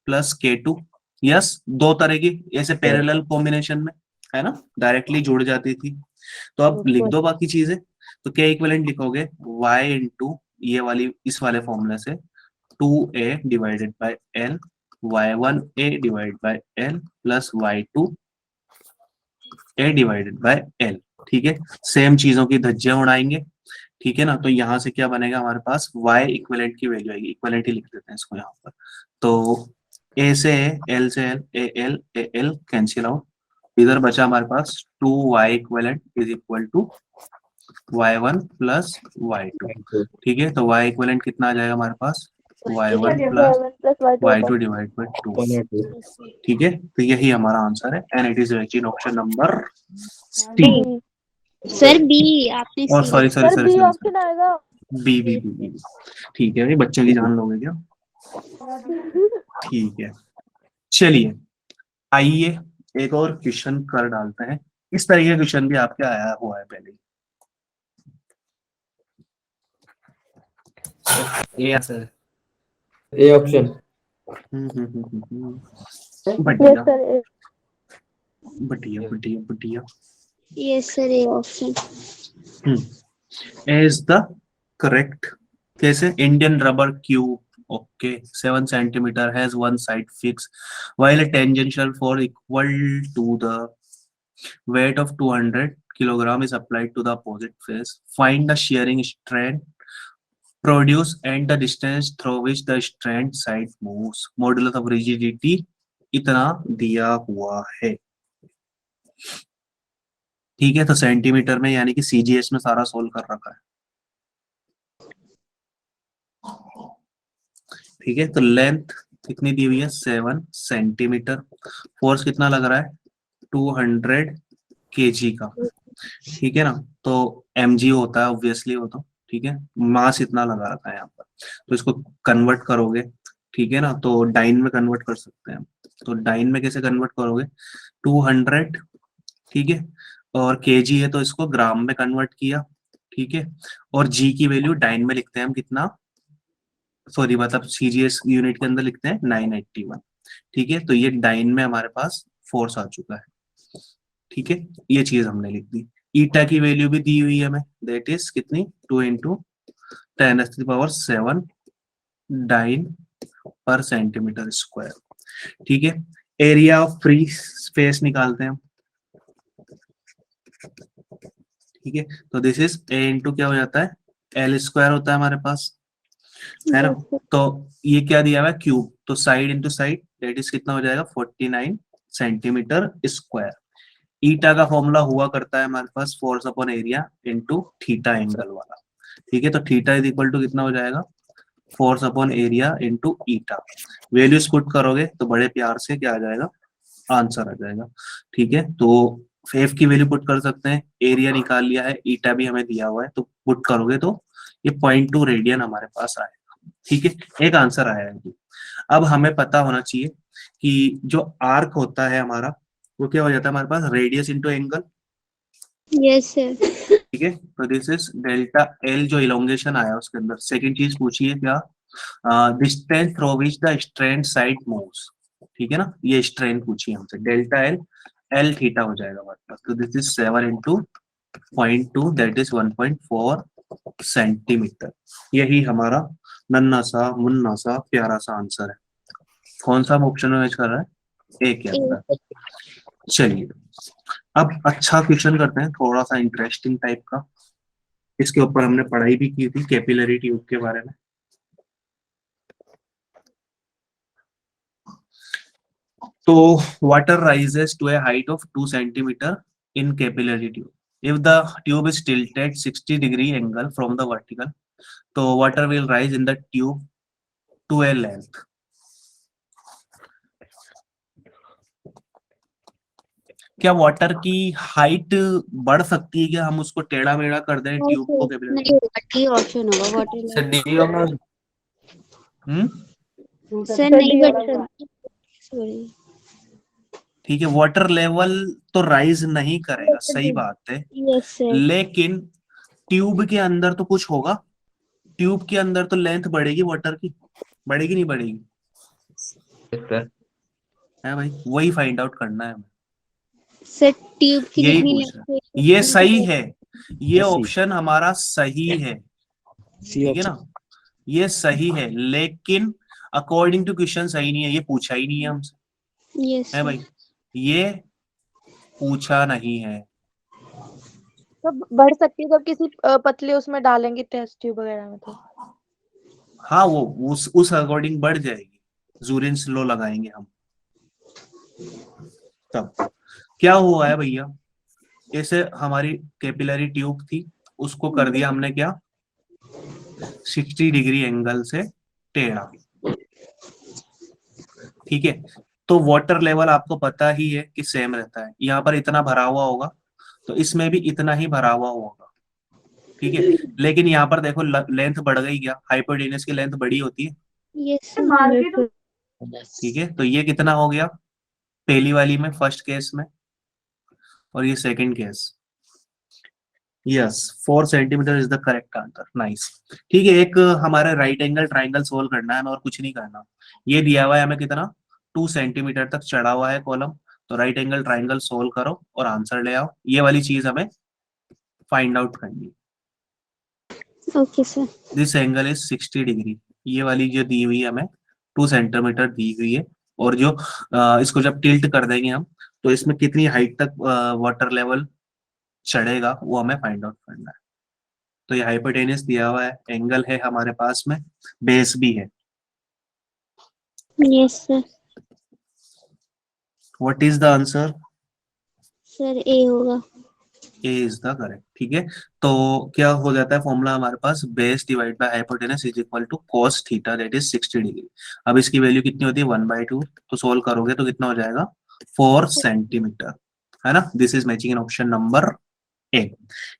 प्लस K2, यस, दो तरह की ऐसे पैरेलल कॉम्बिनेशन में, है ना, डायरेक्टली जुड़ जाती थी। तो अब लिख दो बाकी चीजें, तो K इक्वलेंट लिखोगे Y इंटू ये वाली इस वाले फॉर्मूले से 2A divided by L, Y1A divided by L plus Y2A divided by L, ठीक है। सेम चीजों की धज्जियां उड़ाएंगे, ठीक है ना। तो यहाँ से क्या बनेगा हमारे पास, y इक्विवेलेंट की वैल्यू आएगी, इक्विवेलेंट ही लिख देते हैं इसको यहाँ पर। तो a से l से l l कैंसिल आउट, इधर बचा हमारे पास 2y equivalent is equal to y1 plus y2। ठीक है, तो y इक्विवेलेंट कितना आ जाएगा हमारे पास, y1 plus y2 divide by 2। ठीक है, तो यही हमारा आंसर है and it is in option number C. Sir B आपने और C sorry sorry sir sorry B sorry option आएगा। B B B B. ठीक है, ये बच्चों की जान लोगे क्या। ठीक है, चलिए आइए एक और क्वेश्चन कर डालते हैं। इस तरह का क्वेश्चन भी आपके आया हुआ है पहले। A answer, A option. बढ़िया यस सर। बढ़िया बढ़िया बढ़िया। Yes sir A option. Is the correct. कैसे, Indian rubber cube, okay, 7 centimeter has one side fixed while a tangential force equal to the weight of 200 kilogram is applied to the opposite face. Find the shearing strength produced and the distance through which the strand side moves. Modulus of rigidity इतना दिया हुआ है। ठीक है, तो centimetre में यानी कि सीजीएस में सारा सोल्व कर रखा है। ठीक है, तो लेंथ कितनी दी हुई है, 7 सेंटीमीटर। फोर्स कितना लग रहा है, 200 kg का। ठीक है ना, तो mg होता है ऑब्वियसली वो तो। ठीक है, मास इतना लगा रखा है यहाँ पर, तो इसको कन्वर्ट करोगे, ठीक है ना, तो डाइन में कन्वर्ट कर सकते हैं। तो डाइन में कैसे कन्वर्ट करोगे, 200, ठीक है, और kg है तो इसको ग्राम में कन्वर्ट किया। ठीक है, और g की वैल्यू डाइन में लिखते हैं हम कितना, सॉरी मतलब सीजीएस यूनिट के अंदर लिखते हैं 981। ठीक है, तो ये डाइन में हमारे पास फोर्स आ चुका है। ठीक है, ये चीज हमने लिख दी। ईटा की वैल्यू भी दी हुई है हमें, दैट इज कितनी, 2 × 10⁻⁷ डाइन पर सेंटीमीटर स्क्वायर। ठीक है, एरिया ऑफ फ्री स्पेस निकालते हैं हम। ठीक है, तो दिस इज ए इंटू क्या हो जाता है, एल स्क्वायर होता है हमारे पास, है ना। तो ये क्या दिया हुआ है, क्यूब, तो side into side that is कितना हो जाएगा, 49 सेंटीमीटर स्क्वायर। ईटा का फॉर्मूला हुआ करता है हमारे पास force upon area into theta angle वाला। ठीक है, तो थीटा इज इक्वल टू कितना हो जाएगा, force upon area into eta. Values put करोगे तो बड़े प्यार से क्या आ जाएगा, आंसर आ जाएगा। ठीक है, तो एफ की वैल्यू पुट कर सकते हैं, एरिया निकाल लिया है, ईटा भी हमें दिया हुआ है, तो पुट करोगे तो ये 0.2 रेडियन हमारे पास आएगा। ठीक है, एक आंसर आया है। अब हमें पता होना चाहिए कि जो आर्क होता है हमारा वो क्या हो जाता है हमारे पास, radius into angle. Yes sir. ठीक है, तो दिस इज डेल्टा एल, जो इलोंगेशन आया उसके अंदर। सेकंड चीज पूछी है क्या, distance through which the strand side moves. ठीक है ना, ये स्ट्रैंड पूछी है हमसे, डेल्टा एल, एल थीटा हो जाएगा हमारे पास। तो this is 7 × 0.2 that is 1.4 centimetre. यही हमारा नन्ना सा मुन्ना सा प्यारा सा आंसर है। कौन सा ऑप्शन में मैच कर रहा है, ए के अंदर। चलिए अब अच्छा क्वेश्चन करते हैं, थोड़ा सा इंटरेस्टिंग टाइप का। इसके ऊपर हमने पढ़ाई भी की थी, कैपिलरी ट्यूब के बारे में। तो water rises to a height of 2 centimetre in capillary tube if the tube is tilted 60° angle from the vertical, so water will rise in the tube to a length. क्या water की height बढ़ सकती है, क्या हम उसको टेढ़ा मेढ़ा कर दें ट्यूब को कैपिलरी? नहीं होगा, डी ऑप्शन होगा water sir D option. Sir नहीं बढ़ सकती, सॉरी। ठीक है, वाटर लेवल तो राइज नहीं करेगा, सही बात है, यस सर। लेकिन ट्यूब के अंदर तो कुछ होगा, ट्यूब के अंदर तो लेंथ बढ़ेगी वाटर की, बढ़ेगी नहीं बढ़ेगी, है भाई, वही फाइंड आउट करना है हमें। सर ट्यूब की यही जितनी पूछ रहा है। लेंथ ये सही है, ये ऑप्शन हमारा सही है, ठीक है ना, ये सही है, लेकिन अकॉर्डिंग टू क्वेश्चन सही नहीं है, ये पूछा ही नहीं है हमसे, यस है भाई, ये पूछा नहीं है। तब बढ़ सकती है जब किसी पतले उसमें डालेंगे टेस्ट ट्यूब वगैरह में तो। हाँ, वो उस अकॉर्डिंग बढ़ जाएगी, जूरिन लो लगाएंगे हम तब। क्या हुआ है भैया, जैसे हमारी कैपिलरी ट्यूब थी, उसको कर दिया हमने क्या, 60 डिग्री एंगल से टेढ़ा, ठीक है। तो वाटर लेवल आपको पता ही है कि सेम रहता है, यहाँ पर इतना भरा हुआ होगा तो इसमें भी इतना ही भरा हुआ होगा, ठीक है। लेकिन यहाँ पर देखो लेंथ बढ़ गई, क्या हाइपोटेन्यूस की लेंथ बड़ी होती है, यस मार्केट ठीक है। तो ये कितना हो गया पहली वाली में, फर्स्ट केस में, और ये second case. Yes, 4 centimetre is the correct answer, nice. ठीक है, एक हमारे राइट एंगल ट्राइंगल सोल्व करना है और कुछ नहीं करना। ये दिया हुआ है हमें कितना, 2 सेंटीमीटर तक चढ़ा हुआ है कॉलम, तो राइट एंगल ट्राइंगल सोल्व करो और आंसर ले आओ। ये वाली चीज हमें फाइंड आउट करनी है। Okay sir. This angle is 60 degree, ये वाली जो दी हुई है हमें 2 सेंटीमीटर दी हुई है, और जो इसको जब टिल्ट कर देंगे हम, तो इसमें कितनी हाइट तक वाटर लेवल चढ़ेगा वो हमें फाइंड आउट करना है। तो ये हाइपोटेन्यूस दिया हुआ है, एंगल है हमारे पास में, बेस भी है। Yes sir. What is the answer? Sir A होगा। ए इज द करेक्ट, ठीक है। तो क्या हो जाता है फॉर्मूला हमारे पास, base divide by hypotenuse is equal to cos theta that is 60 degree. अब इसकी वैल्यू कितनी होती है 1/2, तो सोल्व करोगे तो कितना हो जाएगा 4 सेंटीमीटर, है ना। This is matching in option number ए,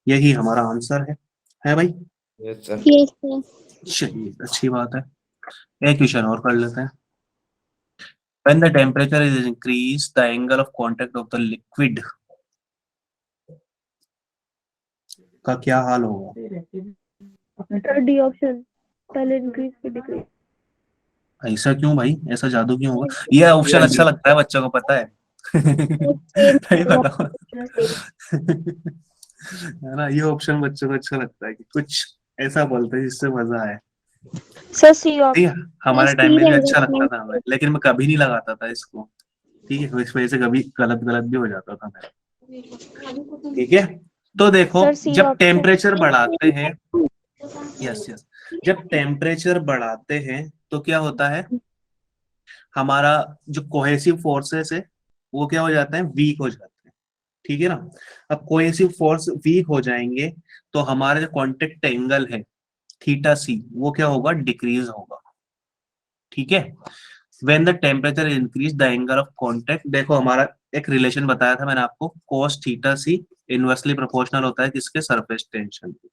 यही हमारा आंसर है भाई। Yes sir. चलिए, अच्छी बात है। एक क्वेश्चन और कर लेते हैं। When the temperature is increased, the angle of contact of the liquid का क्या हाल होगा? डी ऑप्शन, पहले इंक्रीज फिर डिक्रीज। ऐसा क्यों भाई, ऐसा जादू क्यों होगा? ये ऑप्शन अच्छा लगता है बच्चों को, पता है नहीं बताओ है ना, ये ऑप्शन बच्चों को अच्छा लगता है कि कुछ ऐसा बोलते हैं जिससे मजा आए। सर सी ठीक ऑप्शन। है, हमारे टाइम में भी अच्छा लगता था हमें, लेकिन मैं कभी नहीं लगाता था इसको, ठीक है। इस वजह से कभी गलत गलत भी हो जाता था मेरा, ठीक है। तो देखो, सर, सी जब ऑप्शन। टेम्परेचर बढ़ाते हैं, यस यस, जब टेम्परेचर बढ़ाते हैं तो क्या होता है, हमारा जो कोहेसिव फोर्सेस है वो क्या हो जाते हैं, वीक हो जाते हैं, ठीक है ना। अब कोहेसिव फोर्स वीक हो जाएंगे तो हमारा जो कांटेक्ट एंगल है थीटा सी, वो क्या होगा, डिक्रीज होगा, ठीक है। When the temperature increase the angle of contact, देखो हमारा एक रिलेशन बताया था मैंने आपको, cos थीटा सी इनवर्सली प्रोपोर्शनल होता है किसके, सरफेस टेंशन के।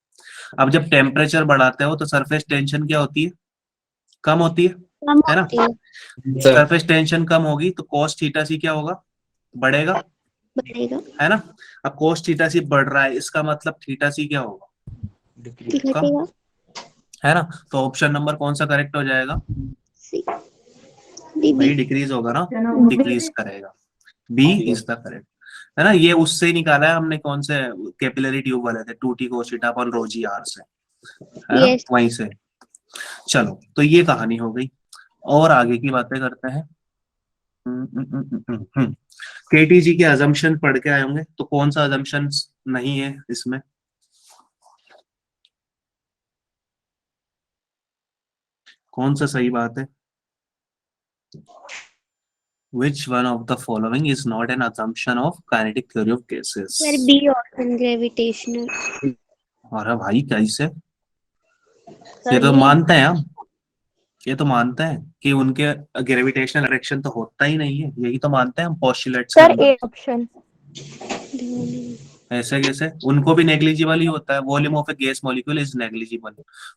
अब जब टेम्परेचर बढ़ाते हो तो सरफेस टेंशन क्या होती है, कम होती है ना। सरफेस टेंशन कम होगी तो cos थीटा सी क्या होगा, बढ़ेगा, बढ़ेगा। है ना। अब cos थीटा सी बढ़ रहा है, इसका मतलब थीटा सी क्या होगा, कम, घटेगा। है ना। तो ऑप्शन नंबर कौन सा करेक्ट हो जाएगा सी। डी भाई, बी। डिक्रीज होगा ना, डिक्रीज करेगा, बी इज द करेक्ट, है ना। ये उससे ही निकाला है हमने, कौन से कैपिलरी ट्यूब वाले थे, 2t cos theta upon rho g r से, है ना, यस। वहीं से। चलो, तो ये कहानी हो गई, और आगे की बातें करते हैं। केटीजी के अजम्पशन पढ़ के आए होंगे, तो कौन सा अजम्पशन नहीं है इसमें, कौन सा सही बात है? Which one of the following is not an assumption of kinetic theory of gases? Sir B option, gravitational. अरे भाई कैसे, ये तो मानते हैं हम, ये तो मानते हैं कि उनके ग्रेविटेशनल अट्रैक्शन तो होता ही नहीं है, यही तो मानते हैं हम पोस्टुलेट्स के सर अंदर। A option. ऐसे कैसे, उनको भी नेग्लिजिबल ही होता है, volume of a gas molecule is negligible,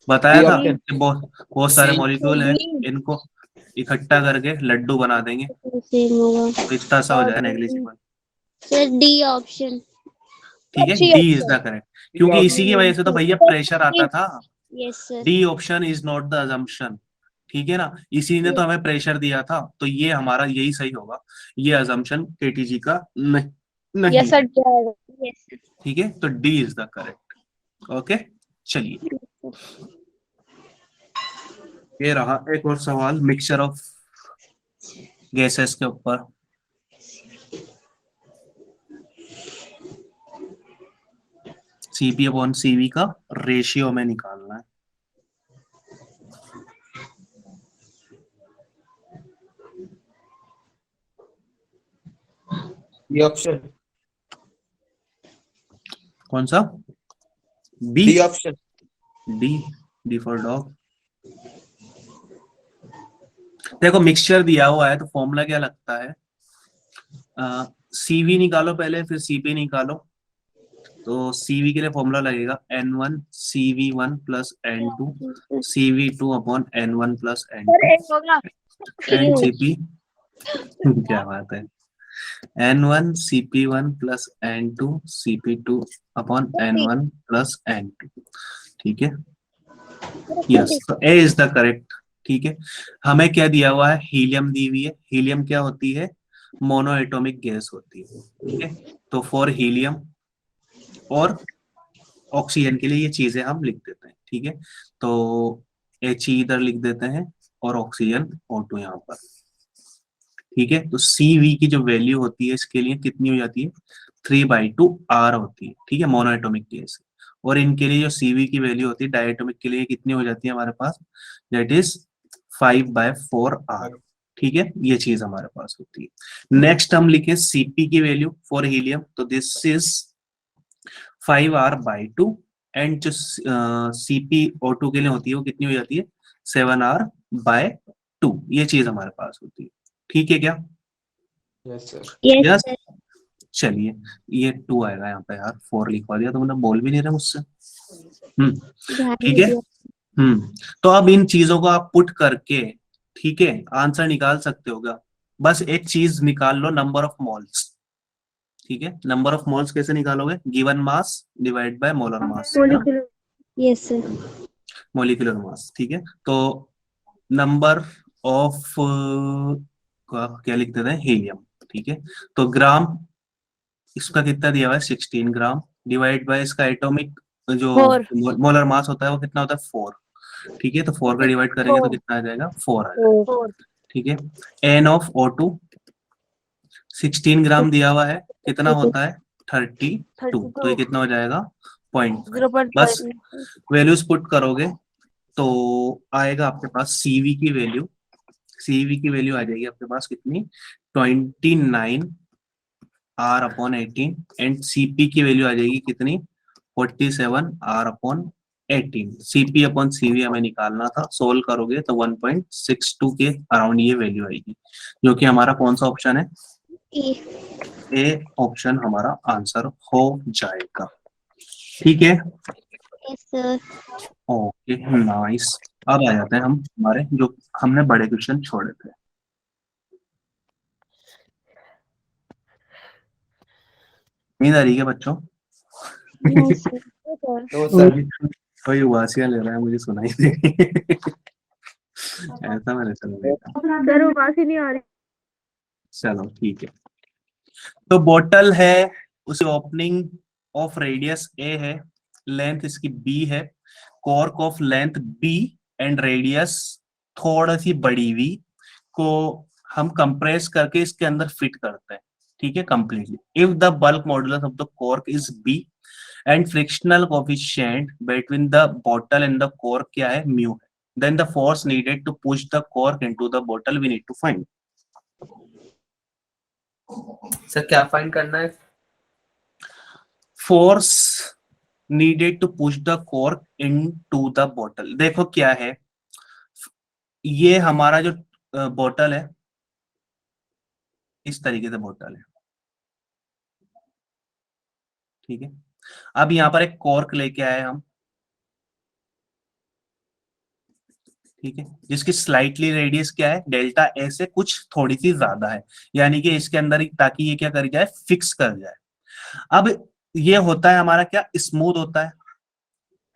बताया था कि बहुत सारे मॉलिक्यूल है, इनको इकट्ठा करके लड्डू बना देंगे सेम होगा। तो इतना सा हो जाए नेग्लिजिबल, सर डी ऑप्शन। ठीक है। डी इज द करेक्ट, क्योंकि इसी की वजह से तो भैया प्रेशर आता था। Yes sir. D option is not the assumption, ठीक है ना, इसी ने तो हमें प्रेशर दिया था, तो ये हमारा यही सही होगा, ये अजम्पशन केटीजी का नहीं यस सर जाएगा। Yes sir. ठीक है। तो D is the correct, okay. चलिए, ये रहा एक और सवाल मिक्सचर ऑफ गैसेस के ऊपर। सीपी अपॉन सीवी का रेशियो में निकालना है। B option. कौन सा? B. B option. D. D for dog. देखो मिक्सचर दिया हुआ है तो फॉर्मूला क्या लगता है, सीवी निकालो पहले फिर सीपी निकालो। तो सीवी के लिए फॉर्मूला लगेगा N1 CV1 plus N2 CV2 upon N1 plus sir N2 एक होगा। And CP. क्या बात है, N1 CP1 plus N2 CP2 upon N1 plus N2। ठीक है, यस, तो ए इज द करेक्ट। ठीक है, हमें क्या दिया हुआ है, हीलियम दी हुई है। हीलियम क्या होती है, मोनो एटॉमिक गैस होती है। ठीक है, तो फॉर हीलियम और ऑक्सीजन के लिए ये चीजें हम लिख देते हैं। ठीक है, तो He इधर लिख देते हैं और ऑक्सीजन O2 यहाँ पर। ठीक है, तो CV की जो वैल्यू होती है इसके लिए कितनी हो जाती है, 3/2 R होती है। ठीक है, मोनो एटॉमिक गैस। और इनके लिए जो CV की वैल्यू होती है डायटोमिक के लिए कितनी हो जाती है हमारे पास, दैट इज 5/4 R। ठीक है, ये चीज हमारे पास होती है। नेक्स्ट हम लिखे CP की वैल्यू फॉर हीलियम, तो दिस इज 5R/2 एंड जो CpO2 के लिए होती है वो कितनी हो जाती है, 7R/2। ये चीज हमारे पास होती है। ठीक है क्या? Yes sir. यस, चलिए ये 2 आएगा यहाँ पे, यार 4 लिखवा दिया तुमने, बोल भी नहीं रहे मुझसे। ठीक है। तो अब इन चीजों को आप पुट करके, ठीक है, आंसर निकाल सकते होगा। बस एक चीज निकाल लो, नंबर ऑफ मोल्स। ठीक है, नंबर ऑफ मोल्स कैसे निकालोगे, given mass divide by molar mass, yes sir. Molecular mass. ठीक है, तो नंबर ऑफ क्या लिख देते हैं, हीलियम। ठीक है, तो ग्राम, इसका कितना दिया हुआ है 16 ग्राम, डिवाइड बाय इसका एटॉमिक जो 4 मोलर मास होता है वो कितना होता है 4। ठीक है, तो 4 का डिवाइड करेंगे तो कितना आ जाएगा, 4 आ जाएगा। ठीक है, एन ऑफ O2 16 ग्राम दिया हुआ है, कितना होता है 32, तो ये कितना हो जाएगा 0.5। बस वैल्यूज पुट करोगे तो आएगा आपके पास सीवी की वैल्यू। सीवी की वैल्यू आ जाएगी आपके पास कितनी, 29R/18 एंड सीपी की वैल्यू आ जाएगी कितनी, 47R/18। सीपी अपॉन सीवी हमें निकालना था, सोल्व करोगे तो 1.62 के अराउंड ये वैल्यू आएगी, जो कि हमारा कौन सा ऑप्शन है, ए ऑप्शन हमारा आंसर हो जाएगा। ठीक है, यस सर। Okay nice. अब आ जाते हैं हम हमारे जो हमने बड़े क्वेश्चन छोड़े थे। नींद आ रही है बच्चों? Yes sir. तो सर कोई उबासियां ले रहा है, मुझे सुनाई दे रही है। ऐसा मैंने सुन देखा। सर उबासी नहीं आ रही। चलो ठीक है, तो बोतल है, उसी ओपनिंग ऑफ रेडियस ए है, लेंथ इसकी बी है, cork of length B and radius थोड़ा सी बड़ी वी को हम कंप्रेस करके इसके अंदर फिट करते हैं। ठीक है, completely. If the bulk modulus of the cork is B and frictional coefficient between the bottle and the cork क्या है, म्यू है, then the force needed to push the cork into the bottle we need to find. Sir क्या find करना है? Force needed to push the cork into the bottle. देखो क्या है, ये हमारा जो बॉटल है, इस तरीके से बॉटल है। ठीक है, अब यहाँ पर एक कॉर्क लेके आए हम। ठीक है, जिसकी स्लाइटली रेडियस क्या है, डेल्टा ए से कुछ थोड़ी सी ज्यादा है, यानी कि इसके अंदर ताकि ये क्या कर जाए, फिक्स कर जाए। अब ये होता है हमारा क्या, स्मूथ होता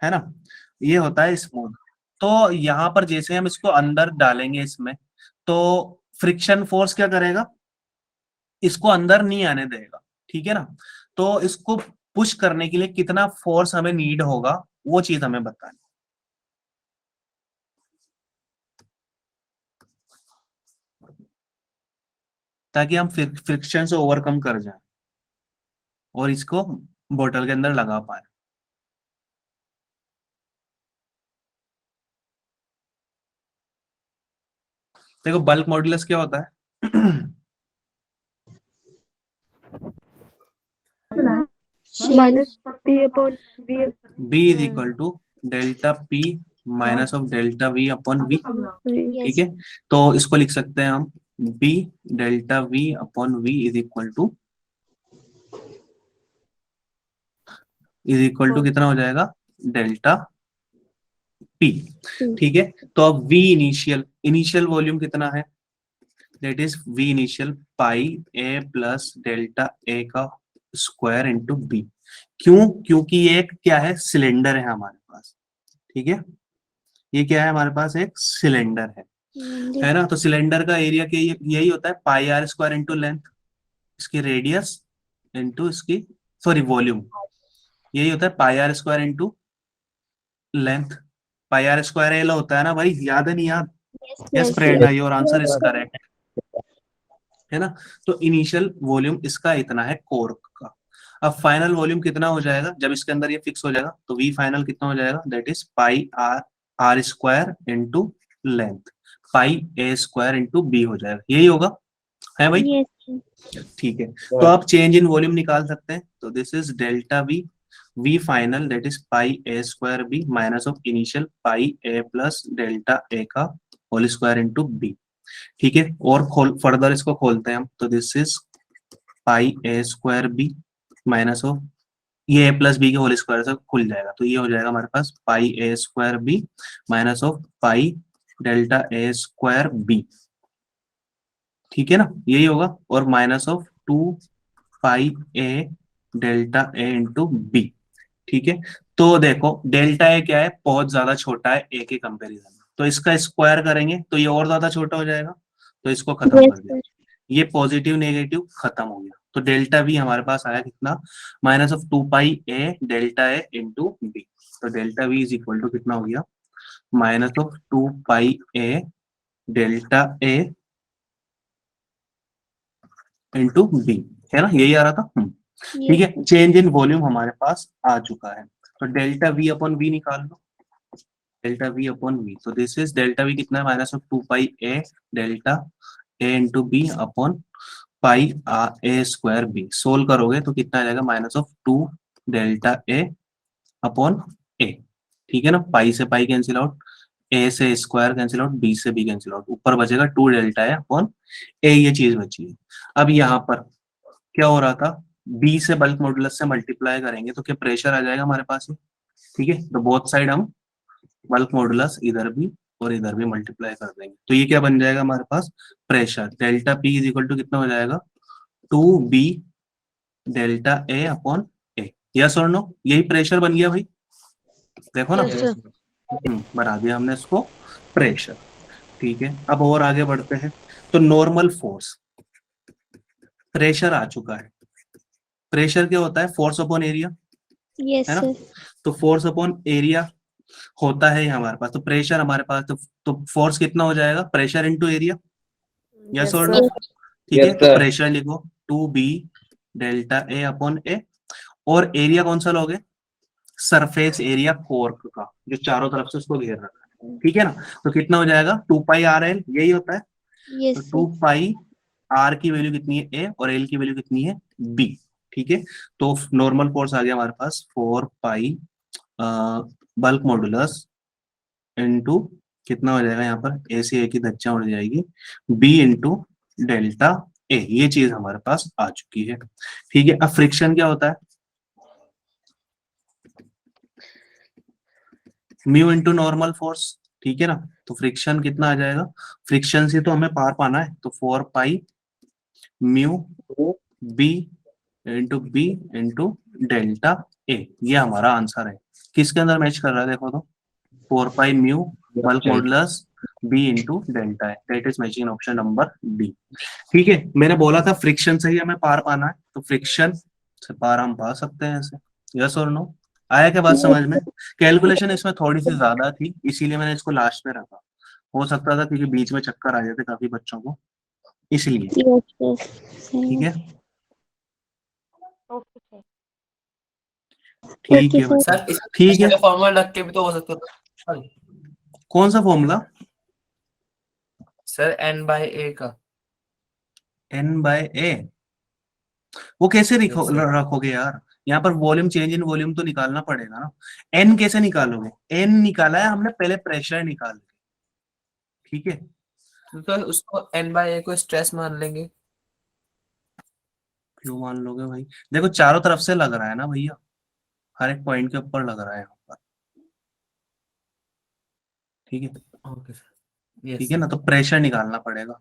है ना, ये होता है स्मूथ। तो यहाँ पर जैसे हम इसको अंदर डालेंगे इसमें, तो फ्रिक्शन फोर्स क्या करेगा, इसको अंदर नहीं आने देगा। ठीक है ना, तो इसको पुश करने के लिए कितना फोर्स हमें नीड होगा, वो चीज हमें बतानी, ताकि हम फ्रिक्शन से ओवरकम कर जाए और इसको बोतल के अंदर लगा पाए। देखो बल्क मॉड्यूलस क्या होता है? Minus P upon V. B is equal to delta P minus of delta V upon V. ठीक है, तो इसको लिख सकते हैं हम B delta V upon V is equal to कितना हो जाएगा? Delta P. ठीक है, तो अब वी इनिशियल वॉल्यूम कितना है? That is V initial pi A plus delta A का स्क्वायर इंटू बी। क्यों? क्योंकि ये एक क्या है? सिलेंडर है हमारे पास। ठीक है, ये क्या है हमारे पास? एक सिलेंडर है ना। तो सिलेंडर का एरिया क्या यही होता है, pi R square into length, इसकी रेडियस इंटू इसकी सॉरी वॉल्यूम, यही होता है pi R square into length. Pi R square L होता है ना भाई, याद है नहीं याद? Yes Prerna, your answer is correct, है ना। तो इनिशियल वॉल्यूम इसका इतना है कोर का। अब फाइनल वॉल्यूम कितना हो जाएगा जब इसके अंदर ये फिक्स हो जाएगा? तो वी फाइनल कितना हो जाएगा? That is pi R square into length, pi A square into B हो जाएगा, यही होगा, है भाई? ठीक है, तो आप चेंज इन वॉल्यूम निकाल सकते हैं। तो this is delta V, V final that is pi A square B minus of initial pi A plus delta A का होल स्क्वायर इंटू बी। ठीक है, और फर्दर इसको खोलते हैं हम। तो this is pi A square B minus of ये ए प्लस बी के होल स्क्वायर से खुल जाएगा, तो ये हो जाएगा हमारे पास pi A square B minus of pi delta A square B. ठीक है ना, यही होगा, और minus of 2 pi A delta A into B. ठीक है, तो देखो डेल्टा ए क्या है? बहुत ज्यादा छोटा है ए के कंपैरिजन में, तो इसका स्क्वायर करेंगे तो ये और ज्यादा छोटा हो जाएगा, तो इसको खत्म कर दिया, ये पॉजिटिव नेगेटिव खत्म हो गया। तो डेल्टा वी हमारे पास आया कितना? Minus of 2 pi A delta A into B. तो delta V is equal to कितना हो गया? Minus of 2 pi A delta A into B, है ना, यही आ रहा था। ठीक है, चेंज इन वॉल्यूम हमारे पास आ चुका है। तो डेल्टा वी अपॉन वी निकाल लो, डेल्टा वी अपॉन वी। तो दिस इज डेल्टा वी कितना है? Minus of 2 pi A delta A into B upon pi A square B. Solve करोगे तो कितना आ जाएगा? Minus of 2 delta A upon A. ठीक है ना, पाई से पाई कैंसिल आउट, ए से स्क्वायर कैंसिल आउट, बी से बी कैंसिल आउट, ऊपर बचेगा 2 डेल्टा ए अपॉन ए, ये चीज बची है। अब यहाँ पर क्या हो रहा था? बी से बल्क मॉडुलस से मल्टीप्लाई करेंगे तो क्या प्रेशर आ जाएगा हमारे पास? ठीक है, तो बोथ साइड हम बल्क मॉडुलस इधर भी और इधर भी मल्टीप्लाई कर देंगे, तो ये क्या बन जाएगा हमारे पास? Pressure. Delta P is equal to कितना हो जाएगा? 2b delta A upon A. Yes और नो? यही प्रेशर बन गया भाई, देखो ना, बना दिया हमने इसको प्रेशर। ठीक है, अब और आगे बढ़ते हैं। तो नॉर्मल फोर्स, प्रेशर आ चुका है। प्रेशर क्या होता है? फोर्स अपॉन एरिया, है ना। तो फोर्स अपॉन एरिया होता है हमारे पास, तो प्रेशर हमारे पास, तो फोर्स कितना हो जाएगा? प्रेशर इंटू एरिया, यस और नो? ठीक है, तो प्रेशर लिखो 2b डेल्टा ए अपॉन ए, और एरिया कौन सा लोगे? सरफेस एरिया कोर का, जो चारों तरफ से उसको घेर रखा है। ठीक है ना, तो कितना हो जाएगा? 2 पाई आर एल, यही होता है। तो 2 पाई आर की वैल्यू कितनी है? ए, और एल की वैल्यू कितनी है? बी। ठीक है, तो नॉर्मल फोर्स आ गया हमारे पास 4 पाई बल्क मॉडुलस इंटू कितना हो जाएगा यहाँ पर? ए से ए की धज्जा उड़ जाएगी, बी इंटू डेल्टा ए, ये चीज हमारे पास आ चुकी है। ठीक है, अब फ्रिक्शन क्या होता है? Mu into normal force. ठीक है ना, तो फ्रिक्शन कितना आ जाएगा? फ्रिक्शन से तो हमें पार पाना है, तो 4 pi mu B into delta A, ये हमारा आंसर है। किसके अंदर मैच कर रहा है? देखो तो 4 pi mu bulk modulus B into delta है, that is matching option number D. ठीक है, मैंने बोला था फ्रिक्शन से ही हमें पार पाना है, तो फ्रिक्शन से पार हम पा सकते हैं ऐसे। यस और नो? आया क्या बात समझ में? कैलकुलेशन इसमें थोड़ी सी ज्यादा थी, इसीलिए मैंने इसको लास्ट में रखा। हो सकता था क्योंकि बीच में चक्कर आ जाते काफी बच्चों को, इसलिए। ठीक है, ठीक है भाई, सर ठीक है। फॉर्मूला रख के भी तो हो सकता है। कौन सा फॉर्मूला? सर n/a का। n/a वो कैसे Yes, sir. रखोगे यार? यहाँ पर वॉल्यूम चेंज इन वॉल्यूम तो निकालना पड़ेगा ना। n कैसे निकालोगे? n निकाला है हमने, पहले प्रेशर निकाल लिया, ठीक है। तो उसको n/a को स्ट्रेस मान लेंगे। क्यों मान लोगे भाई? देखो चारों तरफ से लग रहा है ना भैया, हर एक पॉइंट के ऊपर लग रहा है यहाँ पर, ठीक है। Okay sir. यस ठीक है ना, तो प्रेशर निकालना पड़ेगा,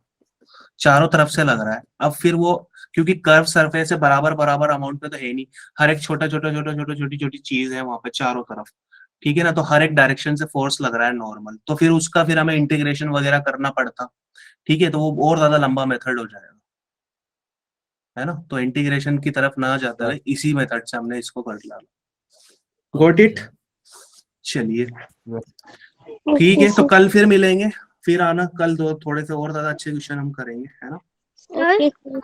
चारों तरफ से लग रहा है। अब फिर वो, क्योंकि कर्व सरफेस है, बराबर बराबर अमाउंट पे तो है नहीं, हर एक छोटा छोटा छोटा छोटा छोटी छोटी चीज है वहां पे चारों तरफ, ठीक है ना। तो हर एक डायरेक्शन से फोर्स लग रहा है नॉर्मल, तो फिर उसका फिर हमें इंटीग्रेशन वगैरह करना पड़ता, ठीक है। तो वो और ज्यादा लंबा मेथड हो जाएगा, है ना। तो इंटीग्रेशन की तरफ ना जाता है, इसी मेथड से हमने इसको कर लिया। Got it? चलिए ठीक है, तो कल फिर मिलेंगे, फिर आना कल, दो थोड़े से और ज्यादा अच्छे क्वेश्चन हम करेंगे, है ना। Okay, sir.